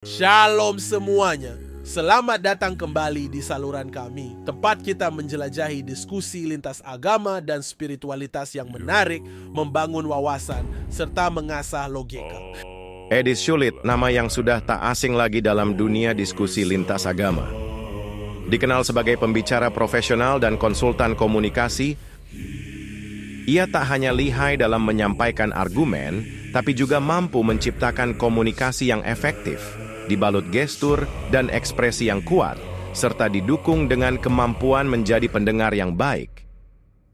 Shalom semuanya. Selamat datang kembali di saluran kami, tempat kita menjelajahi diskusi lintas agama dan spiritualitas yang menarik, membangun wawasan, serta mengasah logika. Edis Syulit, nama yang sudah tak asing lagi dalam dunia diskusi lintas agama. Dikenal sebagai pembicara profesional dan konsultan komunikasi, ia tak hanya lihai dalam menyampaikan argumen, tapi juga mampu menciptakan komunikasi yang efektif, dibalut gestur dan ekspresi yang kuat, serta didukung dengan kemampuan menjadi pendengar yang baik.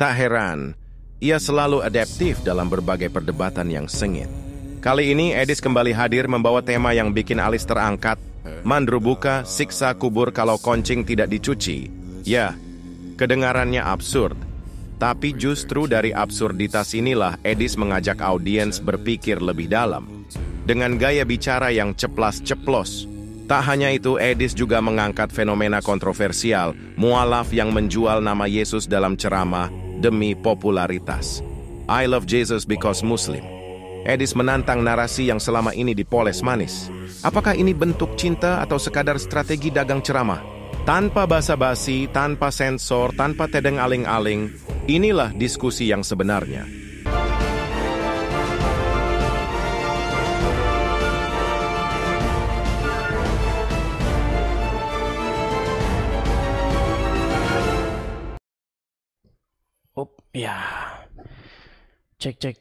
Tak heran, ia selalu adaptif dalam berbagai perdebatan yang sengit. Kali ini Edis kembali hadir membawa tema yang bikin alis terangkat, Mandrubuka, siksa kubur kalau koncing tidak dicuci. Ya, kedengarannya absurd. Tapi justru dari absurditas inilah Edis mengajak audiens berpikir lebih dalam. Dengan gaya bicara yang ceplas-ceplos. Tak hanya itu, Edis juga mengangkat fenomena kontroversial, mualaf yang menjual nama Yesus dalam ceramah demi popularitas. I love Jesus because Muslim. Edis menantang narasi yang selama ini dipoles manis. Apakah ini bentuk cinta atau sekadar strategi dagang ceramah? Tanpa basa-basi, tanpa sensor, tanpa tedeng aling-aling, inilah diskusi yang sebenarnya. Ya, cek.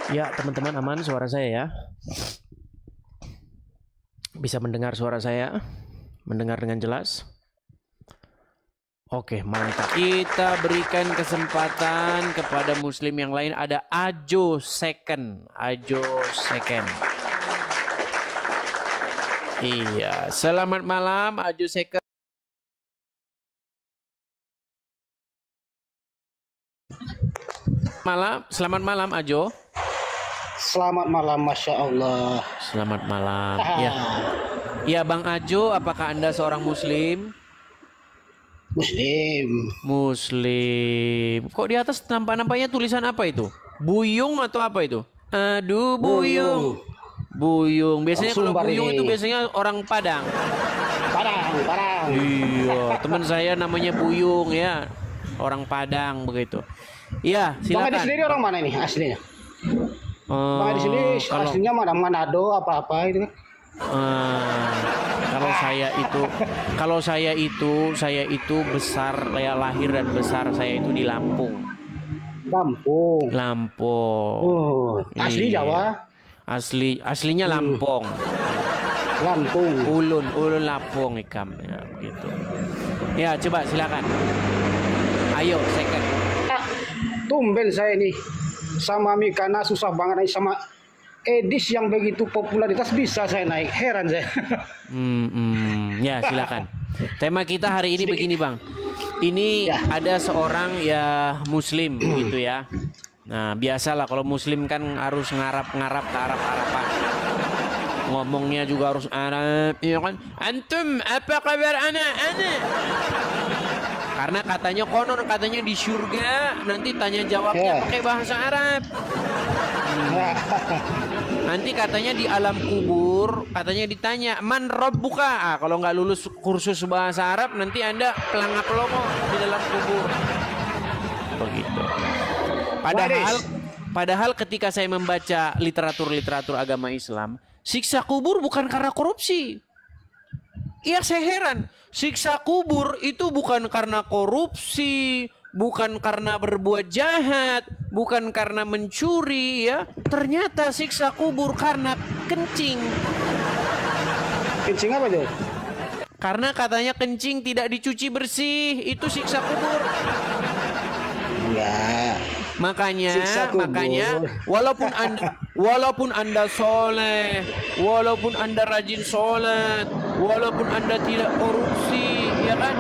Ya, teman-teman aman suara saya ya? Bisa mendengar suara saya? Mendengar dengan jelas? Oke, mantap. Kita berikan kesempatan kepada muslim yang lain. Ada Ajo Second. Iya, selamat malam Ajo Second. Selamat malam Ajo. Selamat malam, Masya Allah. Selamat malam. Ya, Bang Ajo, apakah Anda seorang muslim? Muslim. Kok di atas nampaknya tulisan apa itu? Buyung atau apa itu? Aduh, buyung. Biasanya kalau buyung itu biasanya orang Padang. Padang. Iya, teman saya namanya Buyung ya. Orang Padang begitu. Iya, silakan. Bang Edi sendiri orang mana ini aslinya? Bang Edi sendiri aslinya Manado apa-apa itu kan? Saya itu besar, ya, lahir dan besar saya itu di Lampung. Oh, asli Iya. Jawa. Aslinya Lampung. Ulun Lampung ikam ya, begitu. Ya, coba silakan. Ayo, second. Tumben saya ini sama Mikana susah banget naik, sama Edis yang begitu popularitas bisa saya naik, heran saya. Ya, silakan. Tema kita hari ini begini, Bang. Ini ada seorang ya muslim gitu ya. Nah, biasalah kalau muslim kan harus ngarap-ngarap ke Arab-Araban. Ngomongnya juga harus Arab, ya kan? Antum apa kabar anak? Karena katanya di surga nanti tanya jawabnya pakai bahasa Arab. Nanti katanya di alam kubur katanya ditanya man rabbuka. Kalau nggak lulus kursus bahasa Arab nanti Anda pelangap-pelongo di dalam kubur. Begitu. Padahal ketika saya membaca literatur agama Islam, siksa kubur bukan karena korupsi. Iya, saya heran. Siksa kubur itu bukan karena korupsi, bukan karena berbuat jahat, bukan karena mencuri ya. Ternyata siksa kubur karena kencing. Kencing apa tuh? Karena katanya kencing tidak dicuci bersih, itu siksa kubur. Enggak. Makanya walaupun Anda soleh, walaupun Anda rajin sholat, walaupun Anda tidak korupsi, ya kan?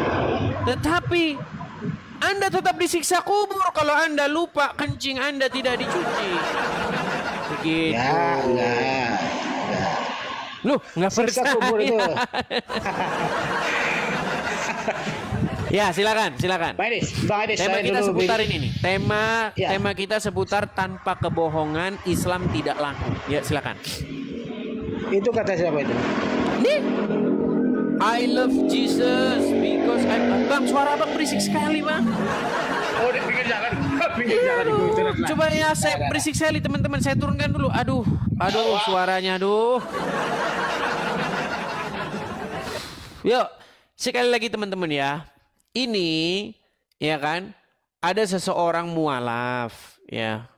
Tetapi Anda tetap disiksa kubur kalau Anda lupa kencing Anda tidak dicuci. Begitu. Ya, enggak. Loh, nggak Siksa percaya. kubur itu. Ya, silakan. Bang Edis, Tema saya kita dulu seputar ini nih. Ya. Tema kita seputar tanpa kebohongan Islam tidak laku. Ya, silakan. Itu kata siapa itu? Nih. I love Jesus because Bang, suara Bang berisik sekali, Bang. Oh, di pinggir jalan. Pinggir jalan di internet lah. Coba ya, saya berisik sekali teman-teman. Saya turunkan dulu. Aduh, suaranya, aduh. Yuk, sekali lagi teman-teman ya. Ini, ya kan, ada seseorang mualaf, ya.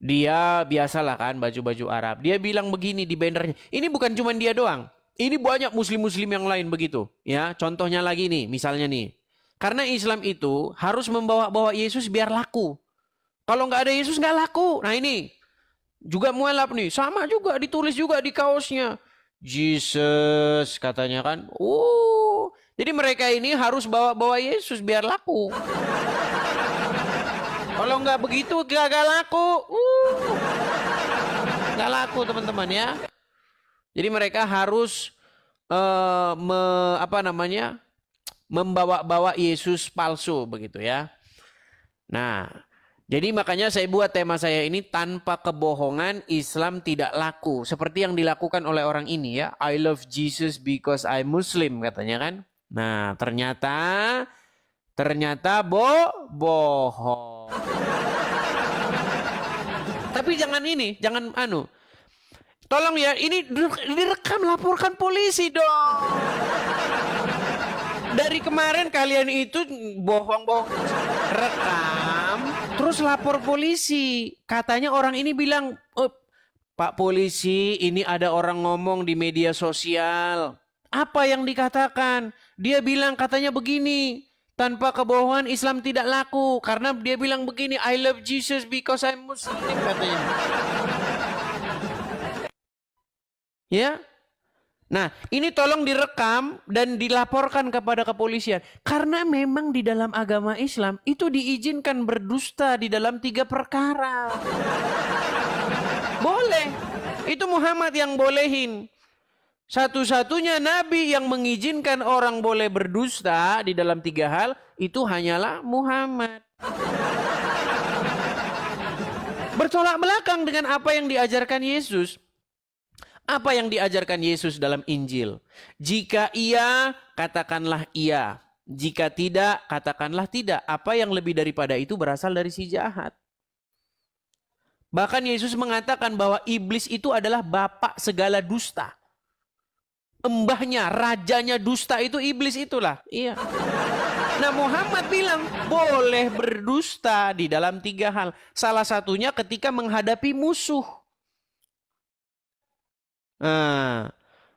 Dia biasalah kan baju-baju Arab. Dia bilang begini di bannernya. Ini bukan cuma dia doang. Ini banyak muslim-muslim yang lain begitu. Ya, contohnya lagi nih, misalnya nih. Karena Islam itu harus membawa Yesus biar laku. Kalau nggak ada Yesus nggak laku. Nah ini juga mualaf nih. Sama juga ditulis juga di kaosnya. Jesus katanya kan. Jadi mereka ini harus bawa Yesus biar laku. Kalau nggak begitu gagal laku. Nggak laku teman-teman ya. Jadi mereka harus membawa Yesus palsu begitu ya. Nah, jadi makanya saya buat tema saya ini tanpa kebohongan Islam tidak laku. Seperti yang dilakukan oleh orang ini ya. I love Jesus because I'm Muslim katanya kan. Nah, ternyata bohong. Tapi jangan tolong ya, ini direkam, laporkan polisi dong. Dari kemarin kalian itu bohong-bohong, rekam, terus lapor polisi. Katanya orang ini bilang, Pak polisi, ini ada orang ngomong di media sosial. Apa yang dikatakan? Dia bilang katanya begini, tanpa kebohongan Islam tidak laku. Karena dia bilang begini, I love Jesus because I'm Muslim katanya. Ya, nah ini tolong direkam dan dilaporkan kepada kepolisian. Karena memang di dalam agama Islam itu diizinkan berdusta di dalam 3 perkara. Boleh, itu Muhammad yang bolehin. Satu-satunya Nabi yang mengizinkan orang boleh berdusta di dalam 3 hal itu hanyalah Muhammad. Bertolak belakang dengan apa yang diajarkan Yesus. Apa yang diajarkan Yesus dalam Injil? Jika iya, katakanlah iya. Jika tidak, katakanlah tidak. Apa yang lebih daripada itu berasal dari si jahat. Bahkan Yesus mengatakan bahwa iblis itu adalah bapak segala dusta. Embahnya, rajanya dusta itu iblis itulah. Iya. Nah Muhammad bilang boleh berdusta di dalam 3 hal. Salah satunya ketika menghadapi musuh. Nah,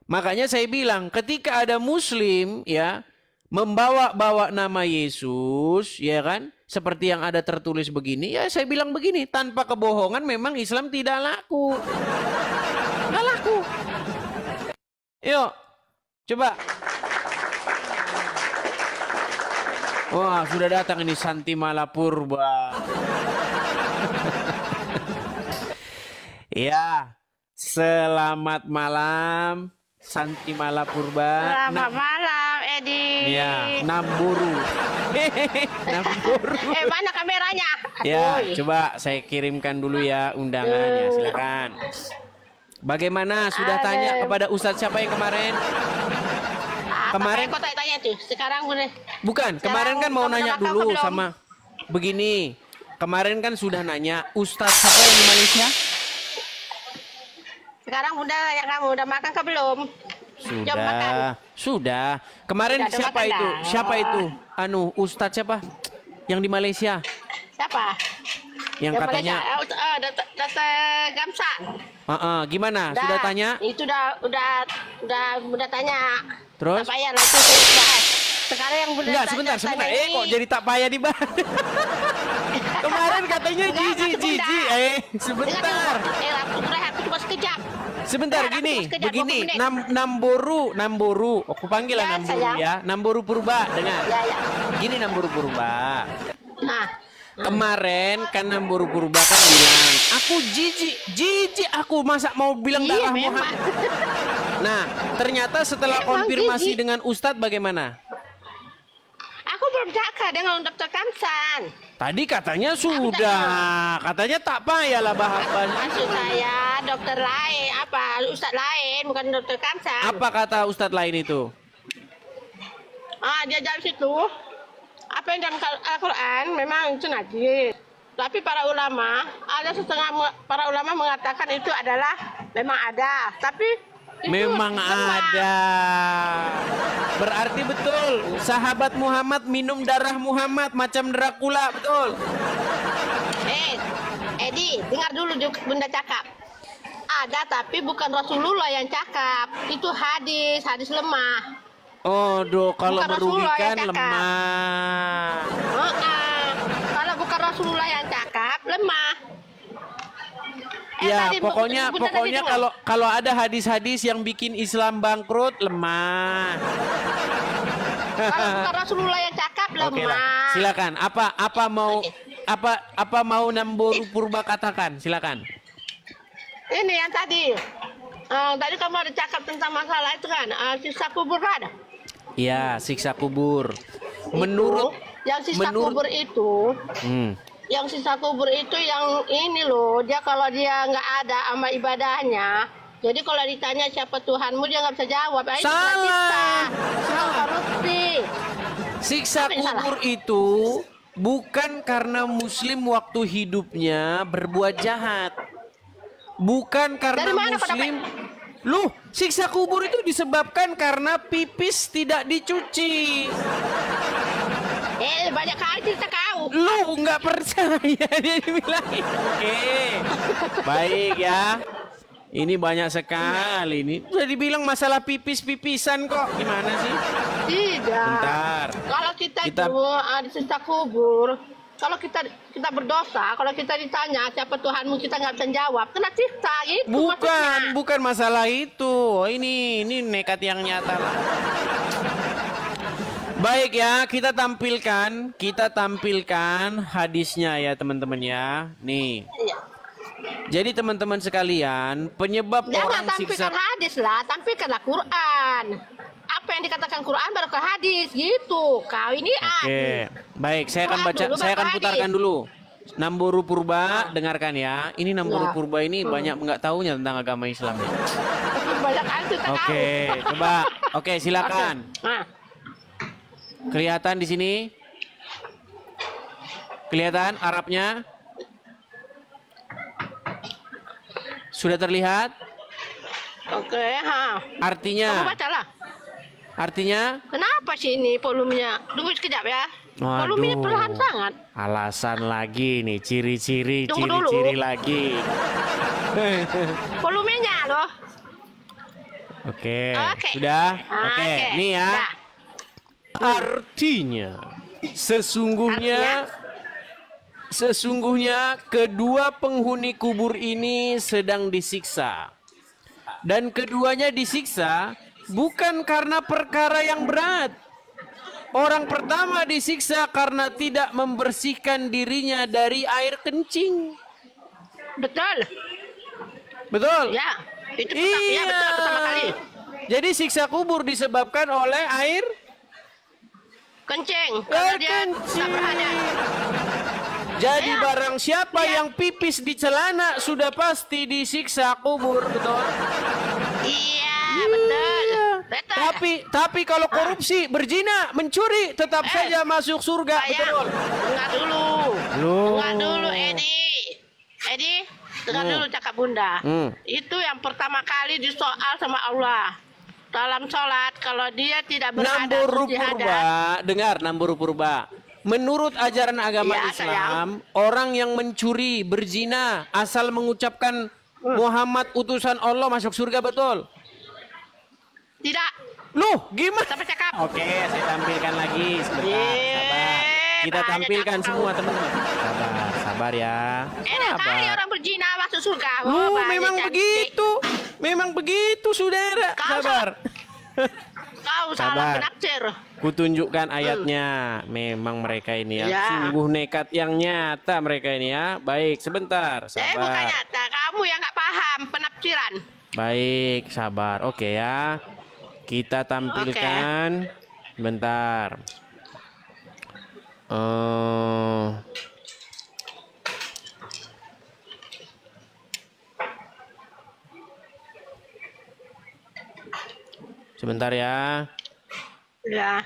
makanya saya bilang ketika ada muslim ya membawa nama Yesus ya kan seperti yang ada tertulis begini ya saya bilang begini tanpa kebohongan memang Islam tidak laku. Nggak laku. Yuk coba. Wah sudah datang ini Santi Malapurba. Ya. Selamat malam Santi Malapurba. Selamat malam Edi. Ya, Namburu. Namburu. Mana kameranya? Ya, coba saya kirimkan dulu ya undangannya, silakan. Bagaimana sudah tanya kepada Ustadz siapa yang kemarin? Kemarin kok tanya tuh. Sekarang udah. Bukan, kemarin kan mau nanya dulu sama begini. Kemarin kan sudah nanya Ustadz siapa yang di Malaysia? Sekarang kamu udah makan ke belum? Sudah. Kemarin udah siapa itu? Dah. Siapa itu? Ustadz siapa? Yang di Malaysia? Siapa? Yang katanya Data Gamsa. Gimana? Udah, sudah tanya? Itu udah tanya. Terus? Tak payah nanti saya bahas. Sekarang yang udah sebentar. Kok jadi tak payah dibahas? Kemarin katanya jiji. Sebentar. Aku cuma sekejap. Sebentar begini. Namburu. Aku panggil lah Namburu ya. Namburu Purba, dengar. Ya. Gini Namburu Purba. Nah. Kemarin kan Namburu Purba kan bilang, aku jijik aku masa mau bilang dakwah Muhammad. Nah, ternyata setelah konfirmasi dengan Ustadz bagaimana? Aku belum cakap dengan dokter Kamsan. Tadi katanya sudah. Katanya tak payah lah bahas. Maksud saya dokter lain, ustaz lain, bukan dokter Kamsan. Apa kata ustadz lain itu? Dia jawab situ. Apa yang dalam Al-Quran memang itu najis. Tapi para ulama, ada setengah para ulama mengatakan itu adalah memang ada. Tapi itu Memang ada. Berarti betul. Sahabat Muhammad minum darah Muhammad macam Dracula, betul. Edi, dengar dulu juga Bunda cakap. Ada tapi bukan Rasulullah yang cakap. Itu hadis lemah. Oh, kalau Bukan Rasulullah merugikan yang cakap. lemah. Kalau bukan Rasulullah yang cakap, lemah. Ya, Tadi pokoknya Bunda tadi dengar. kalau ada hadis-hadis yang bikin Islam bangkrut, lemah. Kalau bukan Rasulullah yang cakap, lemah. Oke lah. Silakan. Apa mau Namboru Purba katakan? Silakan. Ini yang tadi. Tadi kamu ada cakap tentang masalah itu kan, siksa kubur kan? Iya, siksa kubur. Menurut yang siksa kubur itu, yang siksa kubur itu yang ini loh, dia kalau dia nggak ada sama ibadahnya, jadi kalau ditanya siapa Tuhanmu dia nggak bisa jawab. Salah. Korupsi. Siksa kubur itu bukan karena Muslim waktu hidupnya berbuat jahat. Bukan karena Dari mana Muslim. Loh, siksa kubur itu disebabkan karena pipis tidak dicuci. Banyak kali cerita kau. Lu nggak percaya dia dibilangin. Oke. Baik ya. Ini banyak sekali ini. Udah dibilang masalah pipis-pipisan kok. Gimana sih? Tidak. Bentar. Kalau kita itu di siksa kubur, kalau kita berdosa, kalau kita ditanya siapa Tuhanmu, kita nggak bisa jawab, kena siksa gitu. Bukan masalah itu. Ini nekat yang nyata lah. Baik ya, kita tampilkan hadisnya ya teman-teman ya. Nih. Iya. Jadi teman-teman sekalian, penyebab Jangan orang siksa. tampilkan hadis lah, tampilkanlah Quran. Apa yang dikatakan Quran baru ke hadis gitu. Kau ini Oke. Baik, saya akan baca, saya akan putarkan dulu. Namboru Purba, dengarkan ya. Ini Namboru Purba ini banyak nggak tahunya tentang agama Islam. banyak kali cerita Oke, coba. Oke, silakan. Nah, Kelihatan di sini? Kelihatan Arabnya? Sudah terlihat? oke, Artinya? Kamu bacalah. Artinya? Kenapa sih ini volumenya? Tunggu sekejap ya. Volumenya Waduh. perlahan sangat. Alasan lagi nih, ciri-ciri Tunggu dulu. lagi. Volumenya loh. Oke, Oke. sudah? Ah, Oke, oke. nih ya. Dah. Artinya, sesungguhnya kedua penghuni kubur ini sedang disiksa. Dan keduanya disiksa bukan karena perkara yang berat. Orang pertama disiksa karena tidak membersihkan dirinya dari air kencing. Betul. Betul? Ya. Itu Iya. ya betul pertama kali. Jadi siksa kubur disebabkan oleh air Kencing. Karena dia tak berhadap. Jadi Ya. barang siapa Ya. yang pipis di celana sudah pasti disiksa kubur, betul? Iya, betul. Betul. Tapi kalau korupsi, berzina, mencuri, tetap saja masuk surga, Sayang, betul? dengar dulu. Loh. Dengar dulu, Edi, dengar dulu cakap Bunda. Itu yang pertama kali disoal sama Allah. Dalam sholat, kalau dia tidak berhadap Namboru terus dihadap. Purba, dengar Namboru Purba. Menurut ajaran agama Ya, Islam, orang yang mencuri, berzina, asal mengucapkan Muhammad utusan Allah masuk surga, betul? Tidak. Loh, gimana? Sampai cakap. Oke, saya tampilkan lagi sebentar. Sabar. Kita banyak tampilkan cakap semua kau. teman-teman. Sabar ya. Enak kali Sabar. orang berzina masuk surga. Loh, banyak memang cantik. begitu. Memang begitu, saudara. Kau Sabar. Kau Sabar. salah penafsir. Kutunjukkan ayatnya. Memang mereka ini ya, Ya. sungguh nekat yang nyata mereka ini ya. Baik, sebentar. Bukan Sabar. nyata. Kamu yang nggak paham penafsiran. Baik, sabar. Oke ya. Kita tampilkan. Bentar. Sebentar ya. Ya.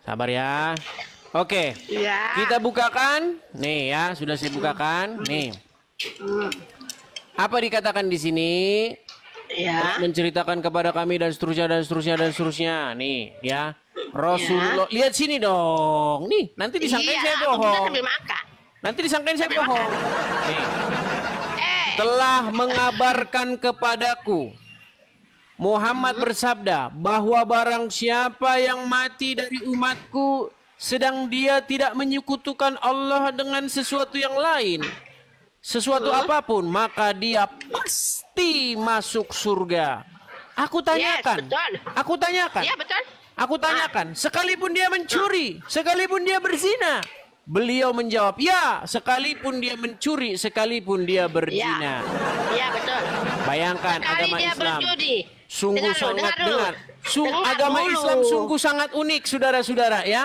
Sabar ya. Oke. Ya. Kita bukakan. Nih ya, sudah saya bukakan. Nih. Apa dikatakan di sini? Ya. Menceritakan kepada kami dan seterusnya dan seterusnya dan seterusnya. Nih, ya. Rasulullah, lihat sini dong. Nih, nanti disangkain saya Aku bisa bohong. sambil makan. Nanti disangkain saya bohong. Nih. Telah mengabarkan kepadaku, Muhammad bersabda, bahwa barang siapa yang mati dari umatku sedang dia tidak menyekutukan Allah dengan sesuatu yang lain, sesuatu apapun, maka dia pasti masuk surga. Aku tanyakan, Yes, betul. aku tanyakan, Iya betul. aku tanyakan, sekalipun dia mencuri, sekalipun dia berzina. Beliau menjawab, ya, sekalipun dia mencuri, sekalipun dia berzina. Iya betul. Bayangkan Sekali agama dia Islam. berjudi. Sungguh Dengar dulu, sangat dengar dulu. Dengar agama dulu. Islam sungguh sangat unik, saudara-saudara ya.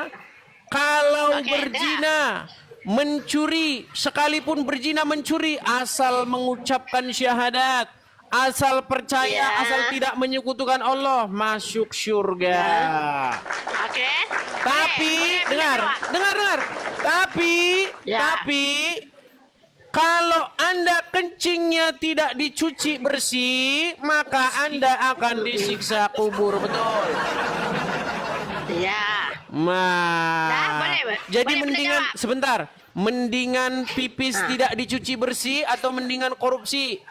Kalau Oke, berzina, mencuri, sekalipun berzina mencuri, asal mengucapkan syahadat, asal percaya, Ya. asal tidak menyekutukan Allah, masuk surga. Oke. Tapi Boleh dengar. Ya. Tapi kalau Anda kencingnya tidak dicuci bersih, maka Anda akan disiksa kubur, betul. Iya. Nah, Nah, boleh. jadi Boleh mendingan menjawab. sebentar, mendingan pipis tidak dicuci bersih atau mendingan korupsi?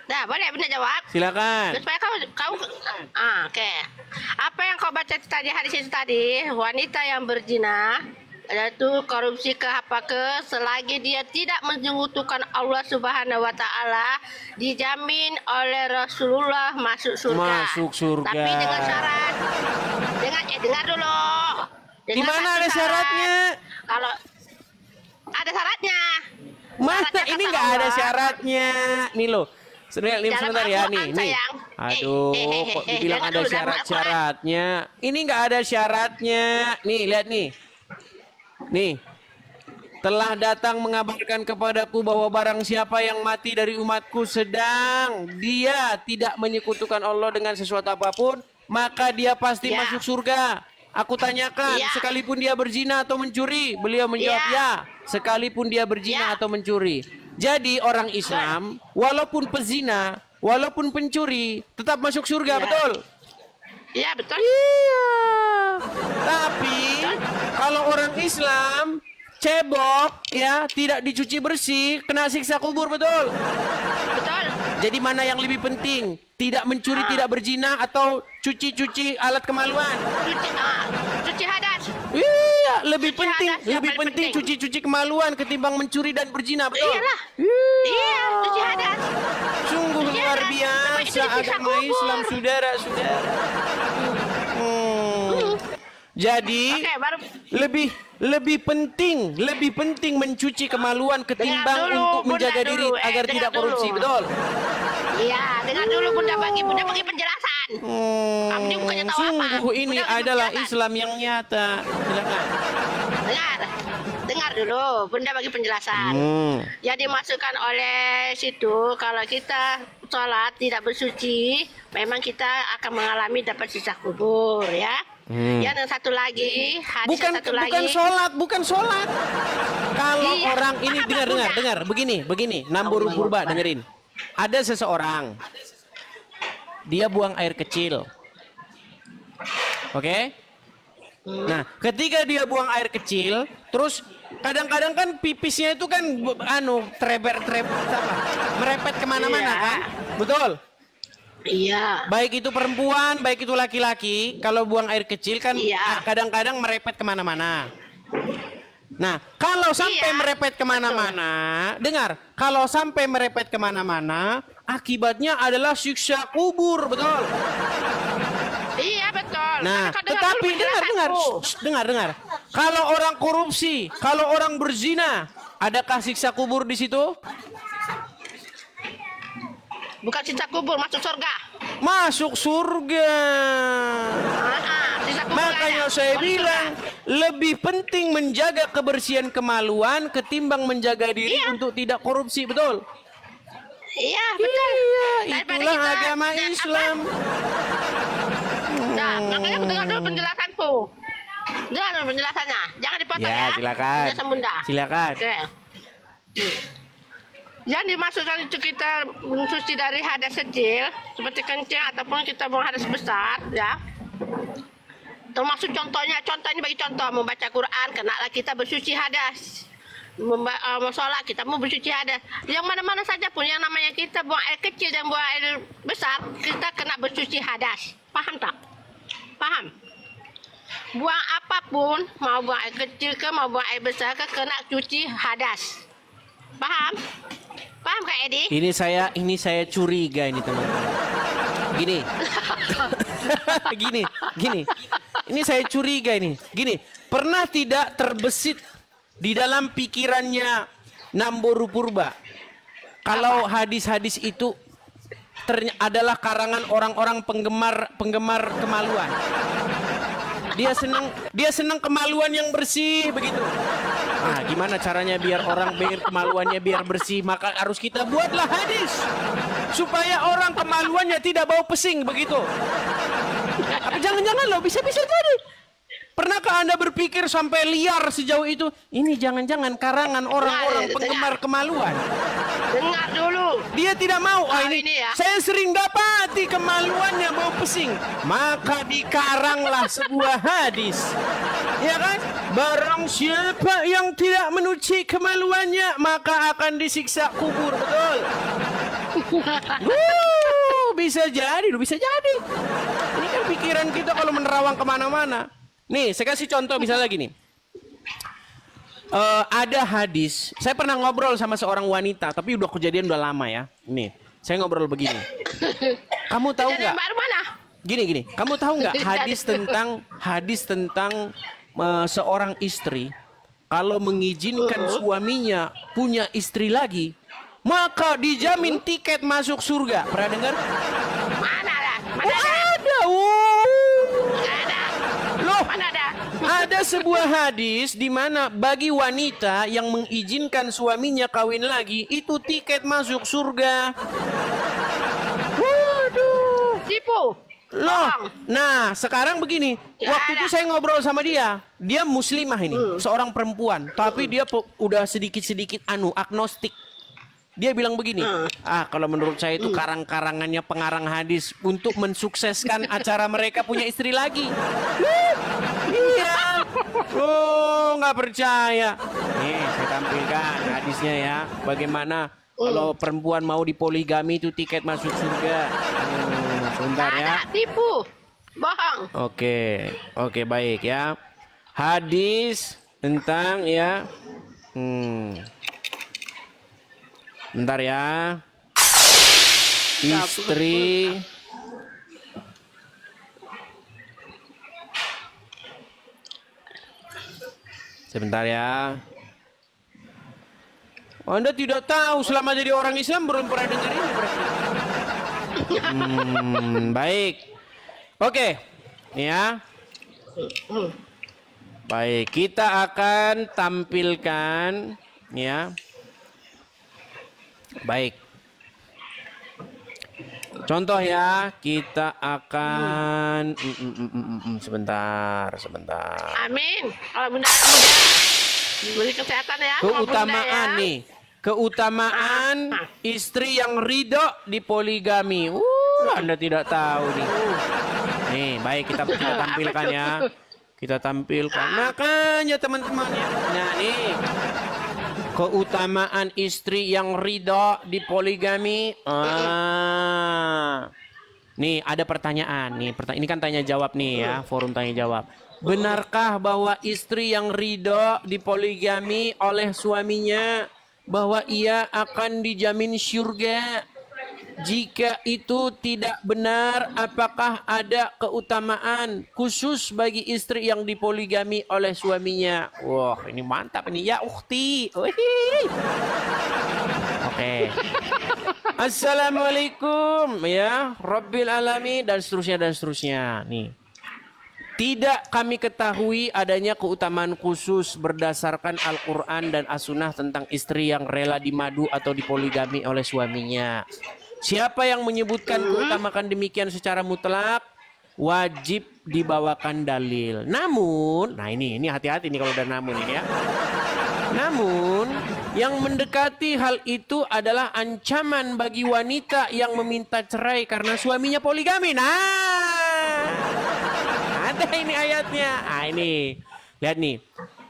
Nah, boleh benar jawab. Silakan. Supaya kau oke. Apa yang kau baca tadi hadis itu tadi, wanita yang berzina yaitu korupsi ke apa ke selagi dia tidak menyekutukan Allah Subhanahu wa taala dijamin oleh Rasulullah masuk surga. Masuk surga. Tapi dengan syarat. Dengar dulu. Di Dengan mana satu ada syaratnya? Kalau ada syaratnya. Masa Syaratnya ini kata nggak ada Allah. syaratnya? Nih loh. Dalam Sebentar ya, Al-Quran, nih. sayang. Aduh, kok dibilang Dengar ada dulu, dalam syarat-syaratnya. Ini nggak ada syaratnya. Nih, lihat nih. Nih. Telah datang mengabarkan kepadaku bahwa barang siapa yang mati dari umatku sedang dia tidak menyekutukan Allah dengan sesuatu apapun, maka dia pasti Ya. masuk surga. Aku tanyakan, Ya. sekalipun dia berzina atau mencuri, beliau menjawab ya, sekalipun dia berzina Ya. atau mencuri. Jadi orang Islam, walaupun pezina, walaupun pencuri, tetap masuk surga, Ya. betul? Iya, betul. Iya. Tapi kalau orang Islam cebok, ya, tidak dicuci bersih, kena siksa kubur, betul? Betul. Jadi mana yang lebih penting? Tidak mencuri, tidak berzina, atau cuci-cuci alat kemaluan? Cuci hadas. Iya, lebih Cuci penting, hadas yang lebih paling penting penting. cuci-cuci kemaluan ketimbang mencuri dan berzina, betul? Iyalah. Iya, cuci hadas. Sungguh Cuci luar hadas. Tapi itu biasa disiksa agama kubur. Islam, saudara-saudara. Jadi Oke, baru lebih penting mencuci kemaluan ketimbang dulu, untuk Bunda, menjaga dulu. diri agar Dengar tidak dulu. korupsi, betul? Iya, dengar dulu Bunda bagi penjelasan. Kamu ini bukannya tahu apa. Sungguh ini Bunda bagi adalah penjelasan. Islam yang nyata. Silakan. Dengar dulu, Bunda bagi penjelasan. Yang dimasukkan oleh situ, kalau kita sholat tidak bersuci, memang kita akan mengalami dapat siksa kubur, ya. Yang satu lagi, hadis yang satu lagi. Bukan sholat. Kalau Iya, orang ini paham, Bunda. dengar, begini, Nambur Purba dengerin. Ada seseorang, dia buang air kecil, oke? Nah, ketika dia buang air kecil, terus kadang-kadang kan pipisnya itu kan merepet kemana-mana, Iya. kan? Betul. Iya. Baik itu perempuan, baik itu laki-laki, kalau buang air kecil kan Iya. kadang-kadang merepet kemana-mana. Nah, kalau sampai Iya, merepet kemana-mana, dengar, kalau sampai merepet kemana-mana, akibatnya adalah siksa kubur, betul? Iya, betul. Nah, Maka dengar tetapi dulu penjelasanku. dengar. Kalau orang korupsi, kalau orang berzina, Adakah siksa kubur di situ? Bukan siksa kubur, masuk surga. Masuk surga. Siksa kubur Makanya ada. saya Masuk bilang surga. lebih penting menjaga kebersihan kemaluan ketimbang menjaga diri untuk tidak korupsi, betul? Iya, betul. Iya, Daripada itulah kita- agama Islam. Nah, makanya aku dengar dulu penjelasanku. Dengar dulu penjelasannya. Jangan dipotong ya. Ya, silakan. Penjelasan bunda. Silakan. Oke. Yang dimaksudkan itu kita mensuci dari hadas kecil seperti kencing ataupun kita buang hadas besar, ya. Termasuk contohnya bagi contoh membaca Quran, kenalah kita bersuci hadas. Sholat kita mau bersuci hadas. Yang mana-mana saja pun yang namanya kita buang air kecil dan buang air besar, kita kena bersuci hadas. Paham tak? Paham? Buang apapun, mau buang air kecil ke mau buang air besar ke, kena cuci hadas. Paham? Paham Kak Edi? Ini saya curiga ini teman-teman. Gini. gini. Ini saya curiga ini. Gini, pernah tidak terbesit di dalam pikirannya Namboru Purba kalau hadis-hadis itu adalah karangan orang-orang penggemar kemaluan. Dia senang kemaluan yang bersih begitu. Nah, gimana caranya biar orang pengen kemaluannya biar bersih? Maka harus kita buatlah hadis supaya orang kemaluannya tidak bau pesing begitu. Tapi jangan-jangan loh, bisa-bisa jadi. Pernahkah Anda berpikir sampai liar sejauh itu? Ini jangan-jangan karangan orang-orang penggemar kemaluan. Dengar dulu. Dia tidak mau. Ini ya. Saya sering dapati kemaluannya bau pesing. Maka dikaranglah sebuah hadis. Ya kan? Barang siapa yang tidak menuci kemaluannya, maka akan disiksa kubur. Betul? Bisa jadi, bisa jadi. Ini kan pikiran kita kalau menerawang kemana-mana. Nih, saya kasih contoh misalnya gini. Ada hadis, saya pernah ngobrol sama seorang wanita, tapi udah kejadian udah lama ya. Nih, saya ngobrol begini. Kamu tahu nggak? Baru mana? Gini, kamu tahu nggak hadis tentang seorang istri kalau mengizinkan suaminya punya istri lagi, maka dijamin tiket masuk surga. Pernah dengar? Mana ada? Ada. Loh, Mana ada? ada sebuah hadis di mana bagi wanita yang mengizinkan suaminya kawin lagi, itu tiket masuk surga. Waduh. Tipu. Loh, nah sekarang begini, waktu itu saya ngobrol sama dia muslimah ini, seorang perempuan, tapi dia udah sedikit-sedikit agnostik. Dia bilang begini, kalau menurut saya itu karang-karangannya pengarang hadis untuk mensukseskan acara mereka punya istri lagi. Iya, nggak percaya. Nih, saya tampilkan hadisnya ya, bagaimana kalau perempuan mau dipoligami itu tiket masuk surga. Sebentar ya. Ada tipu. Bohong. Oke, baik ya. Hadis tentang ya. Bentar ya. Istri sebentar ya. Anda tidak tahu selama jadi orang Islam belum pernah dengar ini berarti. Baik. Oke. Ya. Baik, kita akan tampilkan ya. Baik. Contoh ya, kita akan sebentar. Amin. Kalau bunda muda diberi kesehatan ya. sama Keutamaan bunda ya. nih. Keutamaan istri yang ridho di poligami. Anda tidak tahu nih. Nih, baik kita tampilkan ya. Kita tampilkan. Makanya teman-teman ya. Nah, nih. Keutamaan istri yang ridho di poligami. Nih, ada pertanyaan nih. Ini kan tanya jawab nih ya, forum tanya jawab. Benarkah bahwa istri yang ridho di poligami oleh suaminya bahwa ia akan dijamin surga? Jika itu tidak benar, apakah ada keutamaan khusus bagi istri yang dipoligami oleh suaminya? Wah, ini mantap ini ya ukhti. Oke. Assalamualaikum ya Rabbil Alamin dan seterusnya. Nih. Tidak kami ketahui adanya keutamaan khusus berdasarkan Al-Quran dan As-Sunnah tentang istri yang rela dimadu atau dipoligami oleh suaminya. Siapa yang menyebutkan keutamaan demikian secara mutlak, wajib dibawakan dalil. Namun, nah ini hati-hati nih kalau udah namun ini ya. Namun, yang mendekati hal itu adalah ancaman bagi wanita yang meminta cerai karena suaminya poligami. Ada ini ayatnya. Ini lihat nih,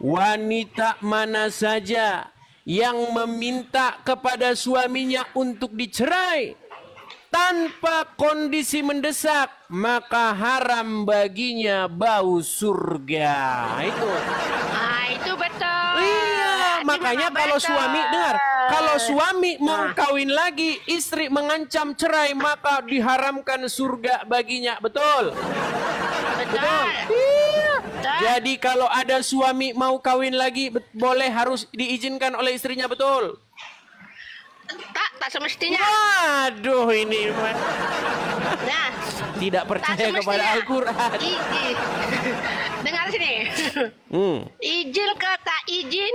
wanita mana saja yang meminta kepada suaminya untuk dicerai tanpa kondisi mendesak, maka haram baginya bau surga. Itu betul. Iya, makanya kalau suami dengar, kalau suami mau kawin lagi, istri mengancam cerai, maka diharamkan surga baginya. Betul. Betul. Iya. Jadi kalau ada suami mau kawin lagi, boleh harus diizinkan oleh istrinya, betul? Tak semestinya. Waduh ini. Nah, tidak percaya kepada Al-Quran. Dengar sini. Izin kata izin,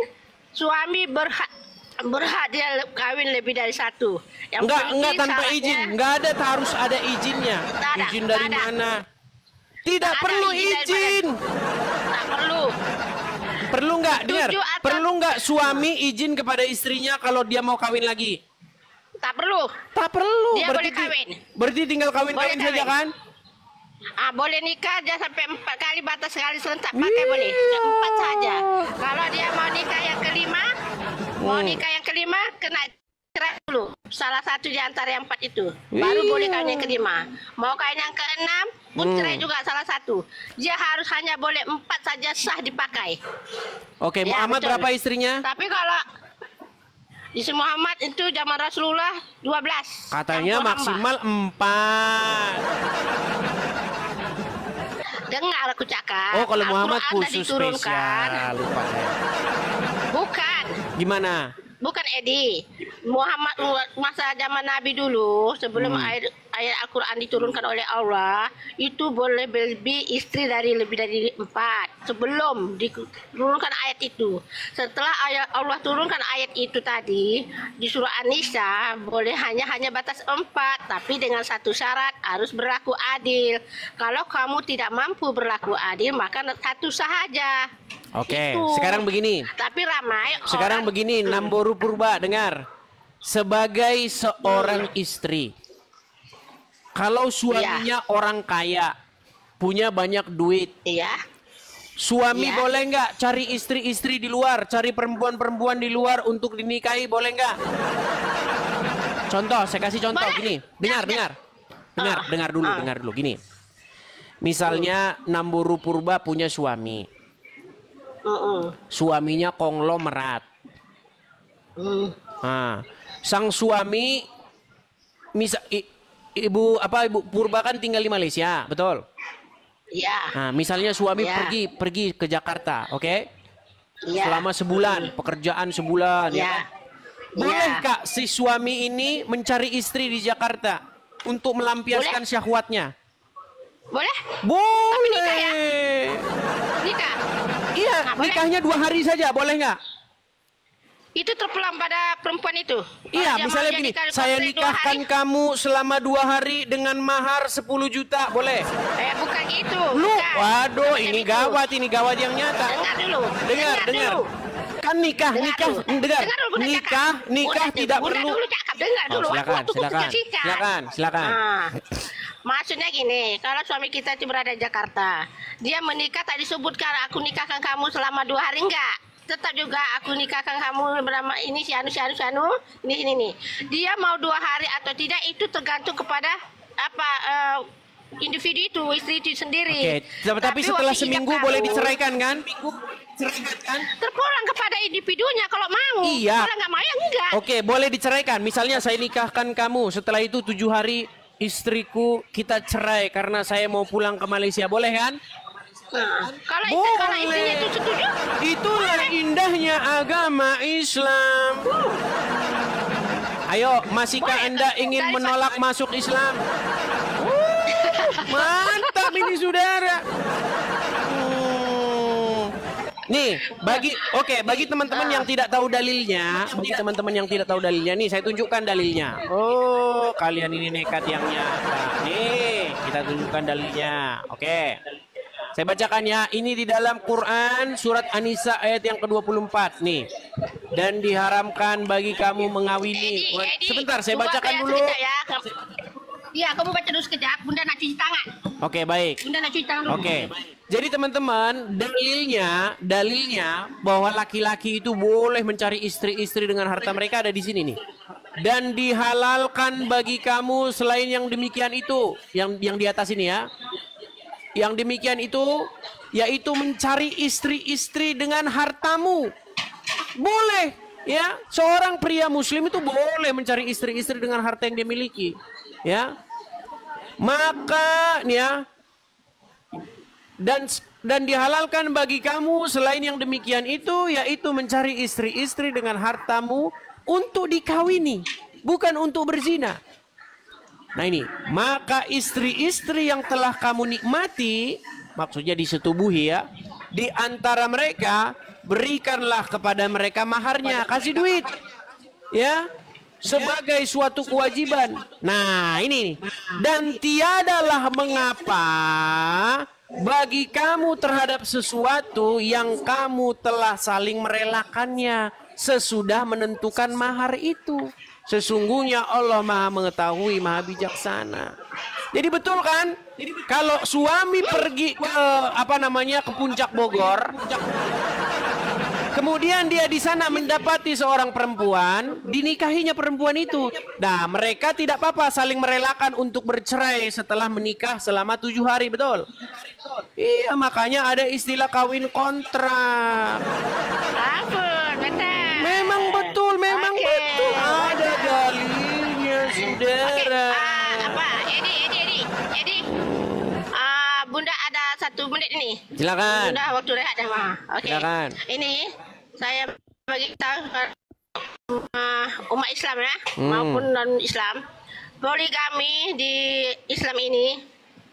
suami berhak dia kawin lebih dari satu. Enggak tanpa izin, enggak ada, harus ada izinnya. Izin dari mana? Tidak perlu izin. Tak perlu. Perlu nggak dengar? Perlu nggak suami izin kepada istrinya kalau dia mau kawin lagi? Tak perlu. Tak perlu. Dia boleh kawin. Berarti tinggal kawin-kawin saja kan? Boleh nikah aja sampai 4 kali, batas sekali serentak pakai boleh. 4 saja. Kalau dia mau nikah yang kelima, kena cerai dulu. Salah satu di antara yang 4 itu. Baru boleh kawin yang kelima. Mau kawin yang ke-6 pun cerai juga salah satu. Dia harus hanya boleh 4 saja sah dipakai. Oke, Ya, Muhammad betul. berapa istrinya? Tapi kalau istri Muhammad itu zaman Rasulullah 12. Katanya maksimal 4. Dengar aku cakap. Oh, kalau Muhammad Al-Quran khusus diturunkan. spesial. Lupa saya. Bukan. Gimana? Bukan Edi. Muhammad masa zaman Nabi dulu sebelum ayat Al-Quran diturunkan oleh Allah, itu boleh lebih istri dari lebih dari 4 sebelum diturunkan ayat itu. Setelah Allah turunkan ayat itu tadi di surah An-Nisa, boleh hanya batas 4, tapi dengan satu syarat, harus berlaku adil. Kalau kamu tidak mampu berlaku adil, maka satu sahaja. Oke, Itu. sekarang begini. Tapi ramai Sekarang orang begini, Namboru Purba, dengar. Sebagai seorang istri, kalau suaminya orang kaya, punya banyak duit, Iya. suami Ya. boleh nggak cari istri-istri di luar, cari perempuan-perempuan di luar untuk dinikahi, boleh nggak? Contoh, saya kasih contoh Boleh. gini. Dengar dulu gini. Misalnya Namboru Purba punya suami. Suaminya konglomerat. Nah, sang suami Ibu Purba kan tinggal di Malaysia, betul? Iya. Nah, misalnya suami Ya. pergi ke Jakarta, oke? Iya. Selama sebulan, pekerjaan sebulan, ya. Iya. Boleh Iya. Kak si suami ini mencari istri di Jakarta untuk melampiaskan syahwatnya? Boleh? Boleh. nikah ya? Nikah. Iya, Nggak boleh. nikahnya 2 hari saja, boleh nggak? Itu terpulang pada perempuan itu. Iya, Kalau dia misalnya mau begini, nikah saya kontrak 2 nikahkan hari, kamu selama 2 hari dengan mahar 10 juta, boleh? bukan gitu. Lu, Bukan. waduh, Bukan ini gitu. gawat yang nyata. Dengar dulu. Dengar. dulu. Kan nikah, Dengar dulu. dengar. Dengar dulu, udah Nikah cakap. tidak Udah perlu. dulu cakap, dengar dulu. Silakan. Maksudnya gini, kalau suami kita itu berada di Jakarta, dia menikah tak disebutkan aku nikahkan kamu selama 2 hari, enggak. Tetap juga aku nikahkan kamu bernama ini si Anu, ini. Dia mau 2 hari atau tidak itu tergantung kepada individu itu, istri itu sendiri. Oke, tapi setelah waktu seminggu ijab boleh kabul- diceraikan kan? Ceraikan? Terpulang kepada individunya kalau mau. Iya. Kalau nggak mau ya enggak. Oke, boleh diceraikan. Misalnya saya nikahkan kamu, setelah itu 7 hari istriku kita cerai karena saya mau pulang ke Malaysia, boleh kan? Nah, kalau Boleh. istrinya itu setuju, Itulah indahnya agama Islam. Ayo, masihkah Anda ingin menolak masuk Islam? Mantap ini saudara. Nih, bagi teman-teman yang tidak tahu dalilnya, nih saya tunjukkan dalilnya. Oh, kalian ini nekat yang nyata. Nih, kita tunjukkan dalilnya. Oke. Saya bacakan ya, ini di dalam Quran surat An-Nisa ayat yang ke-24 nih. Dan diharamkan bagi kamu mengawini. Edi, Sebentar, saya tunggu bacakan apa ya, dulu. sekejap ya. Iya, kamu baca dulu sekejap. Bunda nak cuci tangan. Oke, baik. Bunda nak cuci tangan dulu. Oke. Jadi teman-teman, dalilnya bahwa laki-laki itu boleh mencari istri-istri dengan harta mereka ada di sini nih. Dan dihalalkan bagi kamu selain yang demikian itu, yang di atas ini ya. Yang demikian itu yaitu mencari istri-istri dengan hartamu. Boleh, ya. Seorang pria muslim itu boleh mencari istri-istri dengan harta yang dia miliki, ya. Maka ya, dan dihalalkan bagi kamu selain yang demikian itu yaitu mencari istri-istri dengan hartamu untuk dikawini, bukan untuk berzina. Nah ini, maka istri-istri yang telah kamu nikmati, maksudnya disetubuhi ya, di antara mereka berikanlah kepada mereka maharnya, kasih duit, ya, sebagai suatu kewajiban. Nah ini, dan tiadalah mengapa bagi kamu terhadap sesuatu yang kamu telah saling merelakannya sesudah menentukan mahar itu. Sesungguhnya Allah Maha Mengetahui, Maha Bijaksana. Jadi betul kan? Kalau suami pergi ke ke Puncak Bogor, kemudian dia di sana mendapati seorang perempuan, dinikahinya perempuan itu. Nah, mereka tidak apa-apa saling merelakan untuk bercerai setelah menikah selama 7 hari, betul? Iya, makanya ada istilah kawin kontrak. Ampun, betul. Memang betul, memang betul. Ada dalilnya, saudara. Edi. Bunda ada 1 menit ini. Silakan. Bunda waktu rehat dah, Ma. Oke. Silakan. Ini saya bagi tahu umat Islam ya, maupun non Islam. Poligami di Islam ini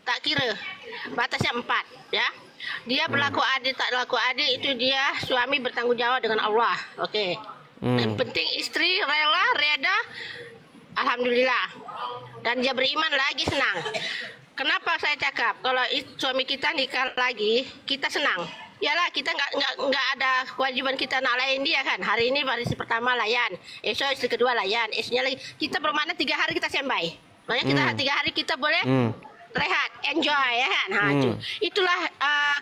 tak kira batasnya 4 ya. Dia berlaku adil tak berlaku adil itu dia suami bertanggung jawab dengan Allah. Oke. Yang penting istri reda, alhamdulillah. Dan dia beriman lagi senang. Kenapa saya cakap kalau suami kita nikah lagi kita senang? Yalah kita nggak ada kewajiban kita nak layan dia kan. Hari ini istri pertama layan, esok istri kedua layan, esoknya lagi. Kita bermakna 3 hari kita standby. Makanya kita 3 hari kita boleh rehat, enjoy ya kan. Itulah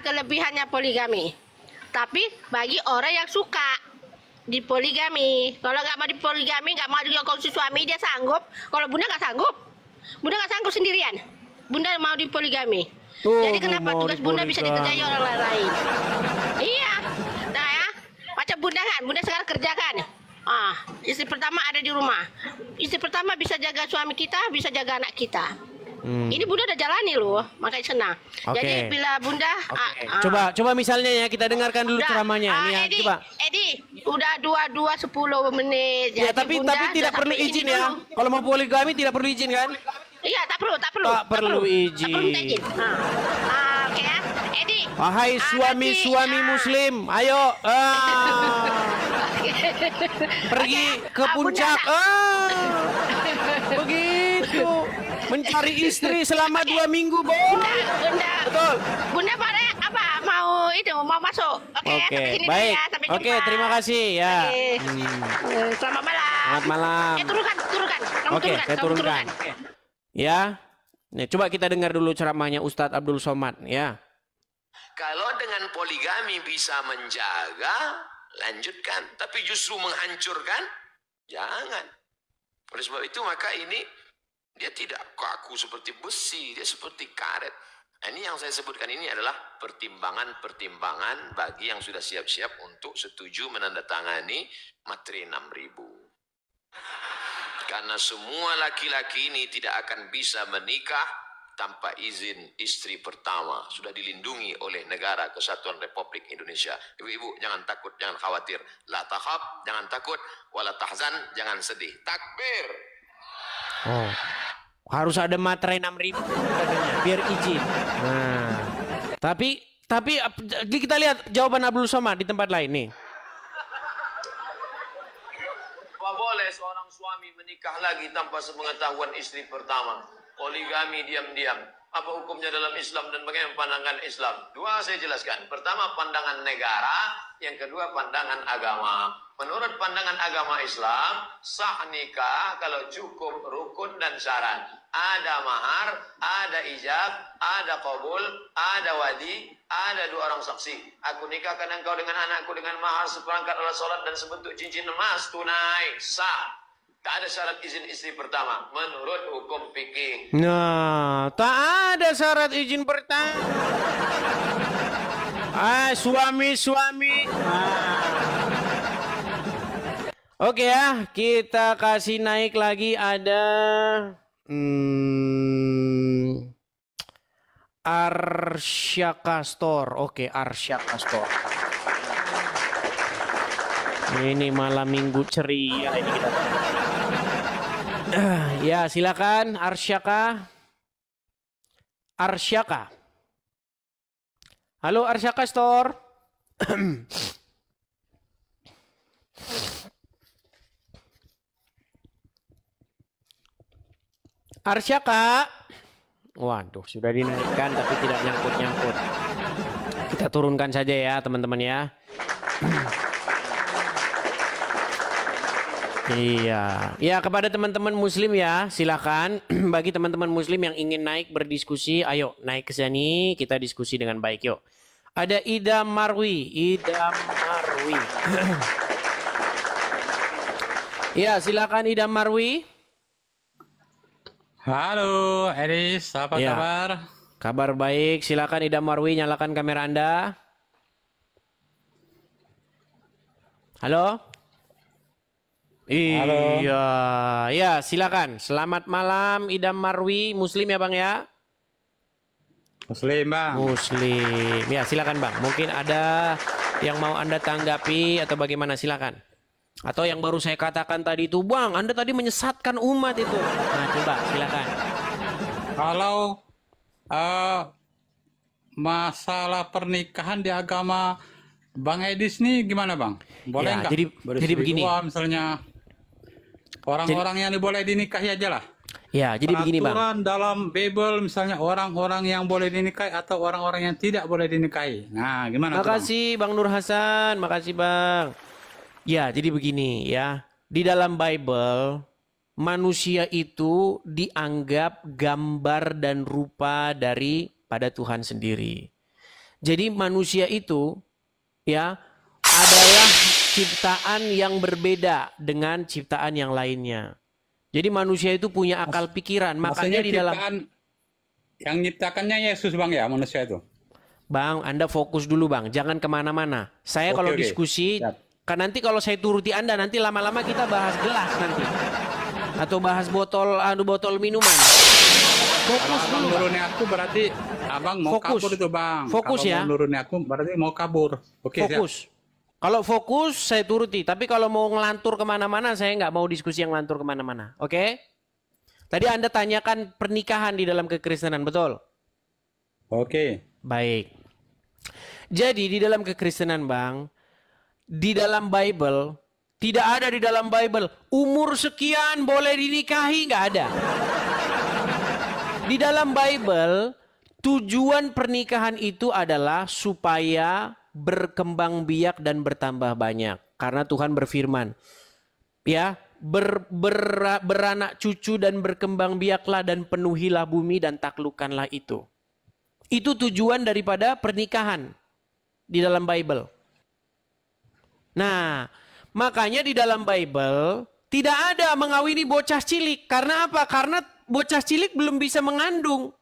kelebihannya poligami. Tapi bagi orang yang suka di poligami, kalau nggak mau di poligami, nggak mau juga kalau suami dia sanggup. Kalau bunda nggak sanggup, bunda nggak sanggup sendirian. Bunda mau di poligami. Jadi kenapa tugas bunda bisa dikerjai orang lain? Iya. Nah ya, macam bunda kan, bunda sekarang kerjakan. Istri pertama ada di rumah. Istri pertama bisa jaga suami kita, bisa jaga anak kita. Ini bunda udah jalani loh, makanya senang. Jadi bila bunda Coba misalnya ya kita dengarkan dulu ceramahnya nih ya, coba. Edi, udah 22:10 menit. Ya, tapi tidak perlu izin ya. Kalau mau poligami tidak perlu izin kan? Iya, tak perlu. Tak perlu izin. Tak perlu minta izin. Oke ya. Edi. Wahai suami-suami muslim, ayo pergi ke puncak. Begitu. Mencari istri selama 2 minggu, Bunda. Betul. Bunda pada apa? Mau masuk. Oke, baik. Oke, terima kasih ya. Selamat malam. Selamat malam. Turunkan. Oke, saya turunkan. Ya. Nih, coba kita dengar dulu ceramahnya Ustadz Abdul Somad ya. Kalau dengan poligami bisa menjaga, lanjutkan. Tapi justru menghancurkan, jangan. Oleh sebab itu maka ini dia tidak kaku seperti besi, dia seperti karet. Nah, ini yang saya sebutkan ini adalah pertimbangan-pertimbangan bagi yang sudah siap-siap untuk setuju menandatangani materi 6.000. Karena semua laki-laki ini tidak akan bisa menikah tanpa izin istri pertama. Sudah dilindungi oleh Negara Kesatuan Republik Indonesia. Ibu-ibu jangan takut, jangan khawatir. La takhaf, jangan takut. Wala tahzan, jangan sedih. Takbir. Oh. Harus ada materai 6.000 katanya, biar izin. Nah, tapi kita lihat jawaban Abdul Somad di tempat lain nih. Apa boleh seorang suami menikah lagi tanpa sepengetahuan istri pertama? Poligami diam-diam. Apa hukumnya dalam Islam dan bagaimana pandangan Islam? Dua saya jelaskan. Pertama pandangan negara, yang kedua pandangan agama. Menurut pandangan agama Islam, sah nikah kalau cukup rukun dan syarat. Ada mahar, ada ijab, ada qabul, ada wadi, ada 2 orang saksi. Aku nikahkan engkau dengan anakku dengan mahar seperangkat alat sholat dan sebentuk cincin emas tunai, sah. Tak ada syarat izin istri pertama menurut hukum fikih. Nah, tak ada syarat izin pertama. Suami-suami. Oke ya, kita kasih naik lagi ada Arsyaka Store. Oke, Arsyaka Store. Ini malam minggu ceria ini kita. Ya, silakan Arsyaka. Arsyaka. Halo Arsyaka Store. Arsyaka. Waduh, sudah dinaikkan tapi tidak nyangkut-nyangkut. Kita turunkan saja ya, teman-teman ya. Iya, ya kepada teman-teman muslim ya, silakan. Bagi teman-teman muslim yang ingin naik berdiskusi, ayo naik ke sini, kita diskusi dengan baik yuk. Ada Ida Marwi, Ya, silakan Ida Marwi. Halo, Eris, apa Ya. kabar? Kabar baik, silakan Ida Marwi, nyalakan kamera Anda. Halo? Halo. Iya, ya silakan. Selamat malam Ida Marwi, Muslim ya Bang ya? Muslim, Bang. Muslim. Ya silakan Bang. Mungkin ada yang mau Anda tanggapi atau bagaimana, silakan. Atau yang baru saya katakan tadi itu, Bang, Anda tadi menyesatkan umat itu. Nah coba silakan. Kalau masalah pernikahan di agama Bang Edis nih gimana, Bang? Boleh Ya, nggak? jadi begini. Misalnya orang-orang yang boleh dinikahi aja lah. Ya, jadi begini Bang. Peraturan dalam Bible misalnya orang-orang yang boleh dinikahi atau orang-orang yang tidak boleh dinikahi. Nah, gimana tuh, Bang? Makasih Bang Nur Hasan, makasih Bang. Ya, jadi begini ya. Di dalam Bible, manusia itu dianggap gambar dan rupa daripada Tuhan sendiri. Jadi manusia itu ya adalah ciptaan yang berbeda dengan ciptaan yang lainnya. Jadi manusia itu punya akal pikiran, makanya Maksudnya di dalam ciptaan yang nyiptakannya Yesus, Bang, ya, manusia itu. Bang, Anda fokus dulu Bang, jangan kemana-mana. Saya Oke, kalau oke. diskusi, Siap. kan nanti kalau saya turuti Anda, nanti lama-lama kita bahas gelas nanti. Atau bahas botol minuman. Fokus Kalau abang dulu Bang. nurunin aku berarti abang mau Fokus. kabur itu, Bang. Fokus Kalau ya. mau nurunin aku berarti mau kabur. Oke, siap. Fokus. Kalau fokus, saya turuti. Tapi kalau mau ngelantur kemana-mana, saya nggak mau diskusi yang ngelantur kemana-mana. Oke? Tadi Anda tanyakan pernikahan di dalam kekristenan, betul? Oke. Baik. Jadi di dalam kekristenan Bang, di dalam Bible, tidak ada di dalam Bible, umur sekian boleh dinikahi, nggak ada. Di dalam Bible, tujuan pernikahan itu adalah supaya berkembang biak dan bertambah banyak. Karena Tuhan berfirman, ya, beranak cucu dan berkembang biaklah dan penuhilah bumi dan taklukkanlah itu. Itu tujuan daripada pernikahan di dalam Bible. Nah, makanya di dalam Bible tidak ada mengawini bocah cilik. Karena apa? Karena bocah cilik belum bisa mengandung.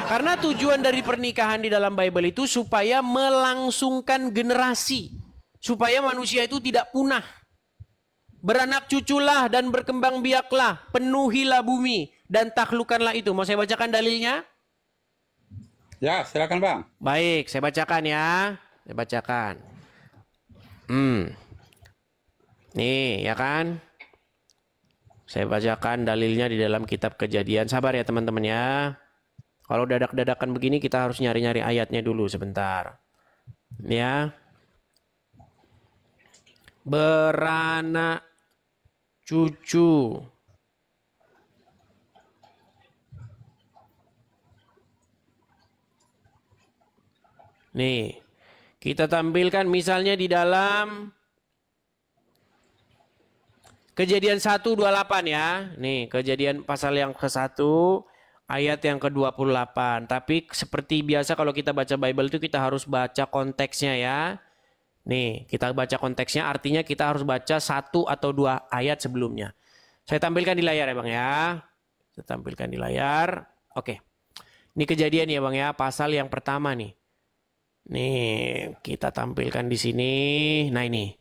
Karena tujuan dari pernikahan di dalam Bible itu supaya melangsungkan generasi. Supaya manusia itu tidak punah. Beranak cuculah dan berkembang biaklah. Penuhilah bumi dan taklukkanlah itu. Mau saya bacakan dalilnya? Ya, silakan Bang. Baik, saya bacakan ya. Saya bacakan. Nih, ya kan? Saya bacakan dalilnya di dalam kitab Kejadian. Sabar ya teman-teman ya. Kalau dadak-dadakan begini kita harus nyari-nyari ayatnya dulu sebentar. Ya. Beranak cucu. Nih, kita tampilkan misalnya di dalam Kejadian 1:28 ya. Nih, Kejadian pasal yang ke-1 ayat yang ke-28. Tapi seperti biasa kalau kita baca Bible itu kita harus baca konteksnya ya. Nih, kita baca konteksnya artinya kita harus baca 1 atau 2 ayat sebelumnya. Saya tampilkan di layar ya Bang ya. Saya tampilkan di layar. Oke. Ini Kejadian ya Bang ya, pasal yang pertama nih. Nih, kita tampilkan di sini. Nah ini.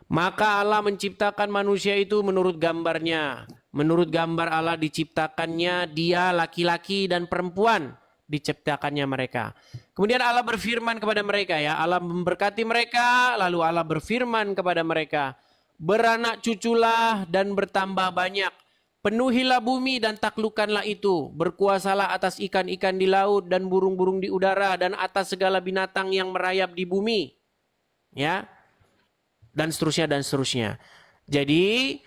Maka Allah menciptakan manusia itu menurut gambarnya. Menurut gambar Allah diciptakannya dia laki-laki dan perempuan. Diciptakannya mereka. Kemudian Allah berfirman kepada mereka ya. Allah memberkati mereka. Lalu Allah berfirman kepada mereka. Beranak cuculah dan bertambah banyak. Penuhilah bumi dan taklukkanlah itu. Berkuasalah atas ikan-ikan di laut dan burung-burung di udara dan atas segala binatang yang merayap di bumi. Ya. Dan seterusnya dan seterusnya. Jadi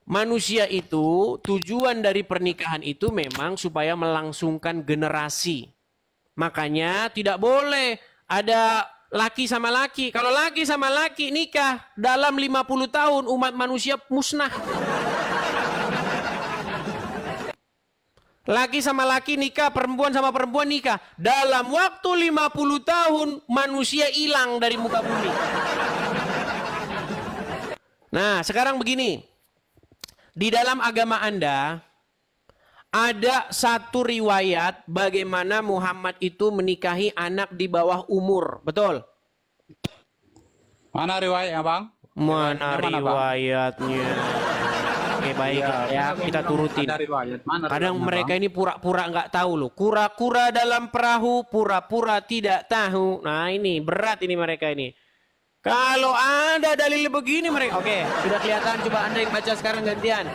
manusia itu tujuan dari pernikahan itu memang supaya melangsungkan generasi. Makanya tidak boleh ada laki sama laki. Kalau laki sama laki nikah dalam 50 tahun umat manusia musnah. Laki sama laki nikah, perempuan sama perempuan nikah. Dalam waktu 50 tahun manusia hilang dari muka bumi. Nah, sekarang begini. Di dalam agama Anda ada satu riwayat bagaimana Muhammad itu menikahi anak di bawah umur. Betul? Mana riwayatnya Bang? Mana riwayatnya? Oke baik ya, kita turutin. Kadang mereka ini pura-pura nggak tahu loh. Kura-kura dalam perahu, pura-pura tidak tahu. Nah ini berat ini mereka ini. Kalau ada dalil begini mereka. Oke, sudah kelihatan. Coba Anda yang baca sekarang gantian.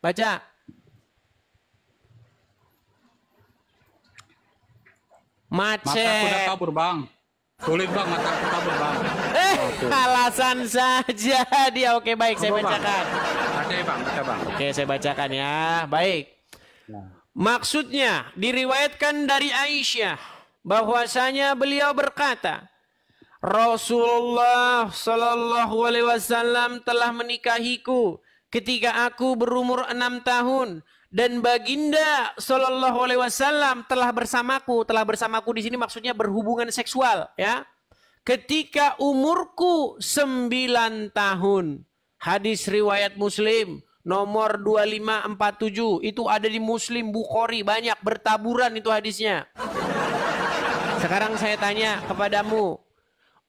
Baca. Macet. Mataku udah kabur Bang. Sulit Bang, mataku kabur Bang. Alasan saja dia. Oke baik, saya bacakan. Oke Bang, baca Bang. Oke, saya bacakan ya. Baik. Maksudnya diriwayatkan dari Aisyah bahwasanya beliau berkata, Rasulullah Shallallahu Alaihi Wasallam telah menikahiku ketika aku berumur 6 tahun dan baginda Shallallahu Alaihi Wasallam telah bersamaku. Telah bersamaku di sini maksudnya berhubungan seksual ya. Ketika umurku 9 tahun. Hadis riwayat Muslim nomor 2547 itu ada di Muslim, Bukhari, banyak bertaburan itu hadisnya. Sekarang saya tanya kepadamu,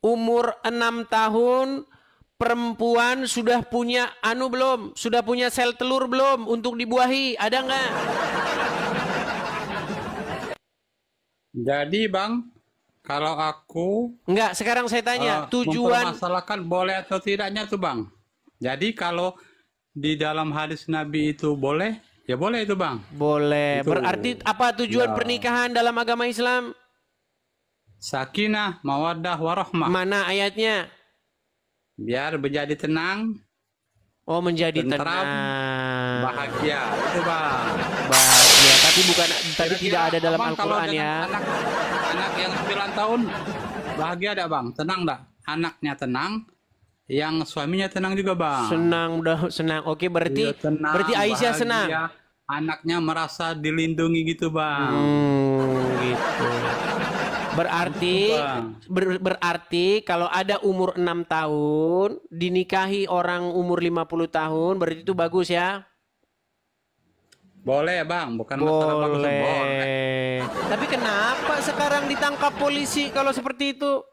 umur 6 tahun perempuan sudah punya belum? Sudah punya sel telur belum untuk dibuahi? Ada nggak? Jadi Bang, kalau aku enggak, sekarang saya tanya tujuan mempermasalahkan boleh atau tidaknya tuh Bang. Jadi kalau di dalam hadis Nabi itu boleh, ya boleh itu Bang. Boleh. Itu. Berarti apa tujuan Ya. pernikahan dalam agama Islam? Sakinah, mawaddah, warahmah. Mana ayatnya? Biar menjadi tenang, Oh, menjadi tentram, tenang. bahagia. Itu Bang. Bahagia. Tapi bukan, tapi Kira-kira tidak ada dalam Abang kalau Al-Quran dengan ya. Anak yang 9 tahun bahagia enggak Bang? Tenang enggak? Anaknya tenang, yang suaminya tenang juga Bang. Senang, udah senang. Oke, berarti Iya, tenang, berarti Aisyah bahagia. senang. Anaknya merasa dilindungi gitu Bang. Gitu. Berarti berarti kalau ada umur 6 tahun dinikahi orang umur 50 tahun berarti itu bagus ya? Boleh bang, bukan masalah bagus. Boleh. Boleh. Tapi kenapa sekarang ditangkap polisi kalau seperti itu?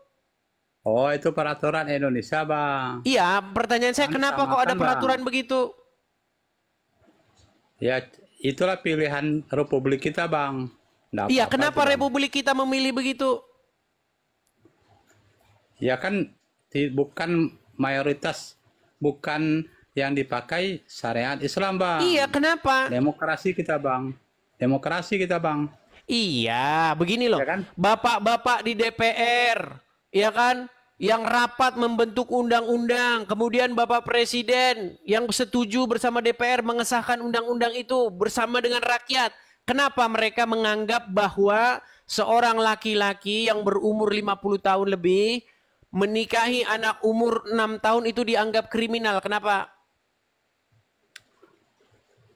Oh, itu peraturan Indonesia bang. Iya, pertanyaan saya Kan kenapa kok ada samakan, peraturan begitu? Ya, itulah pilihan Republik kita bang. Nggak Iya, apa-apa kenapa itu, Bang. Republik kita memilih begitu? Ya kan bukan mayoritas, bukan yang dipakai syariat Islam bang. Iya, kenapa? Demokrasi kita bang. Demokrasi kita bang. Iya, begini loh. Ya kan? Bapak-bapak di DPR, ya kan? Yang rapat membentuk undang-undang, kemudian Bapak Presiden yang setuju bersama DPR mengesahkan undang-undang itu bersama dengan rakyat. Kenapa mereka menganggap bahwa seorang laki-laki yang berumur 50 tahun lebih menikahi anak umur 6 tahun itu dianggap kriminal? Kenapa?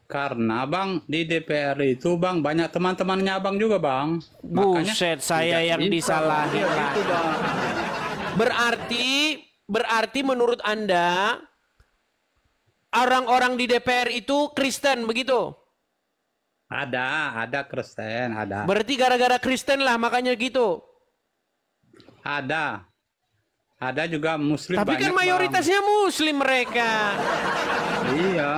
Karena bang di DPR itu bang banyak teman-temannya abang juga bang. Buset, saya tidak yang bisa. disalahin Iya, lagi. gitu, bang. Berarti menurut Anda orang-orang di DPR itu Kristen begitu? Ada Kristen, ada. Berarti gara-gara Kristen lah makanya gitu. Ada juga Muslim. Tapi kan banyak, mayoritasnya Muslim mereka. Bang. Iya.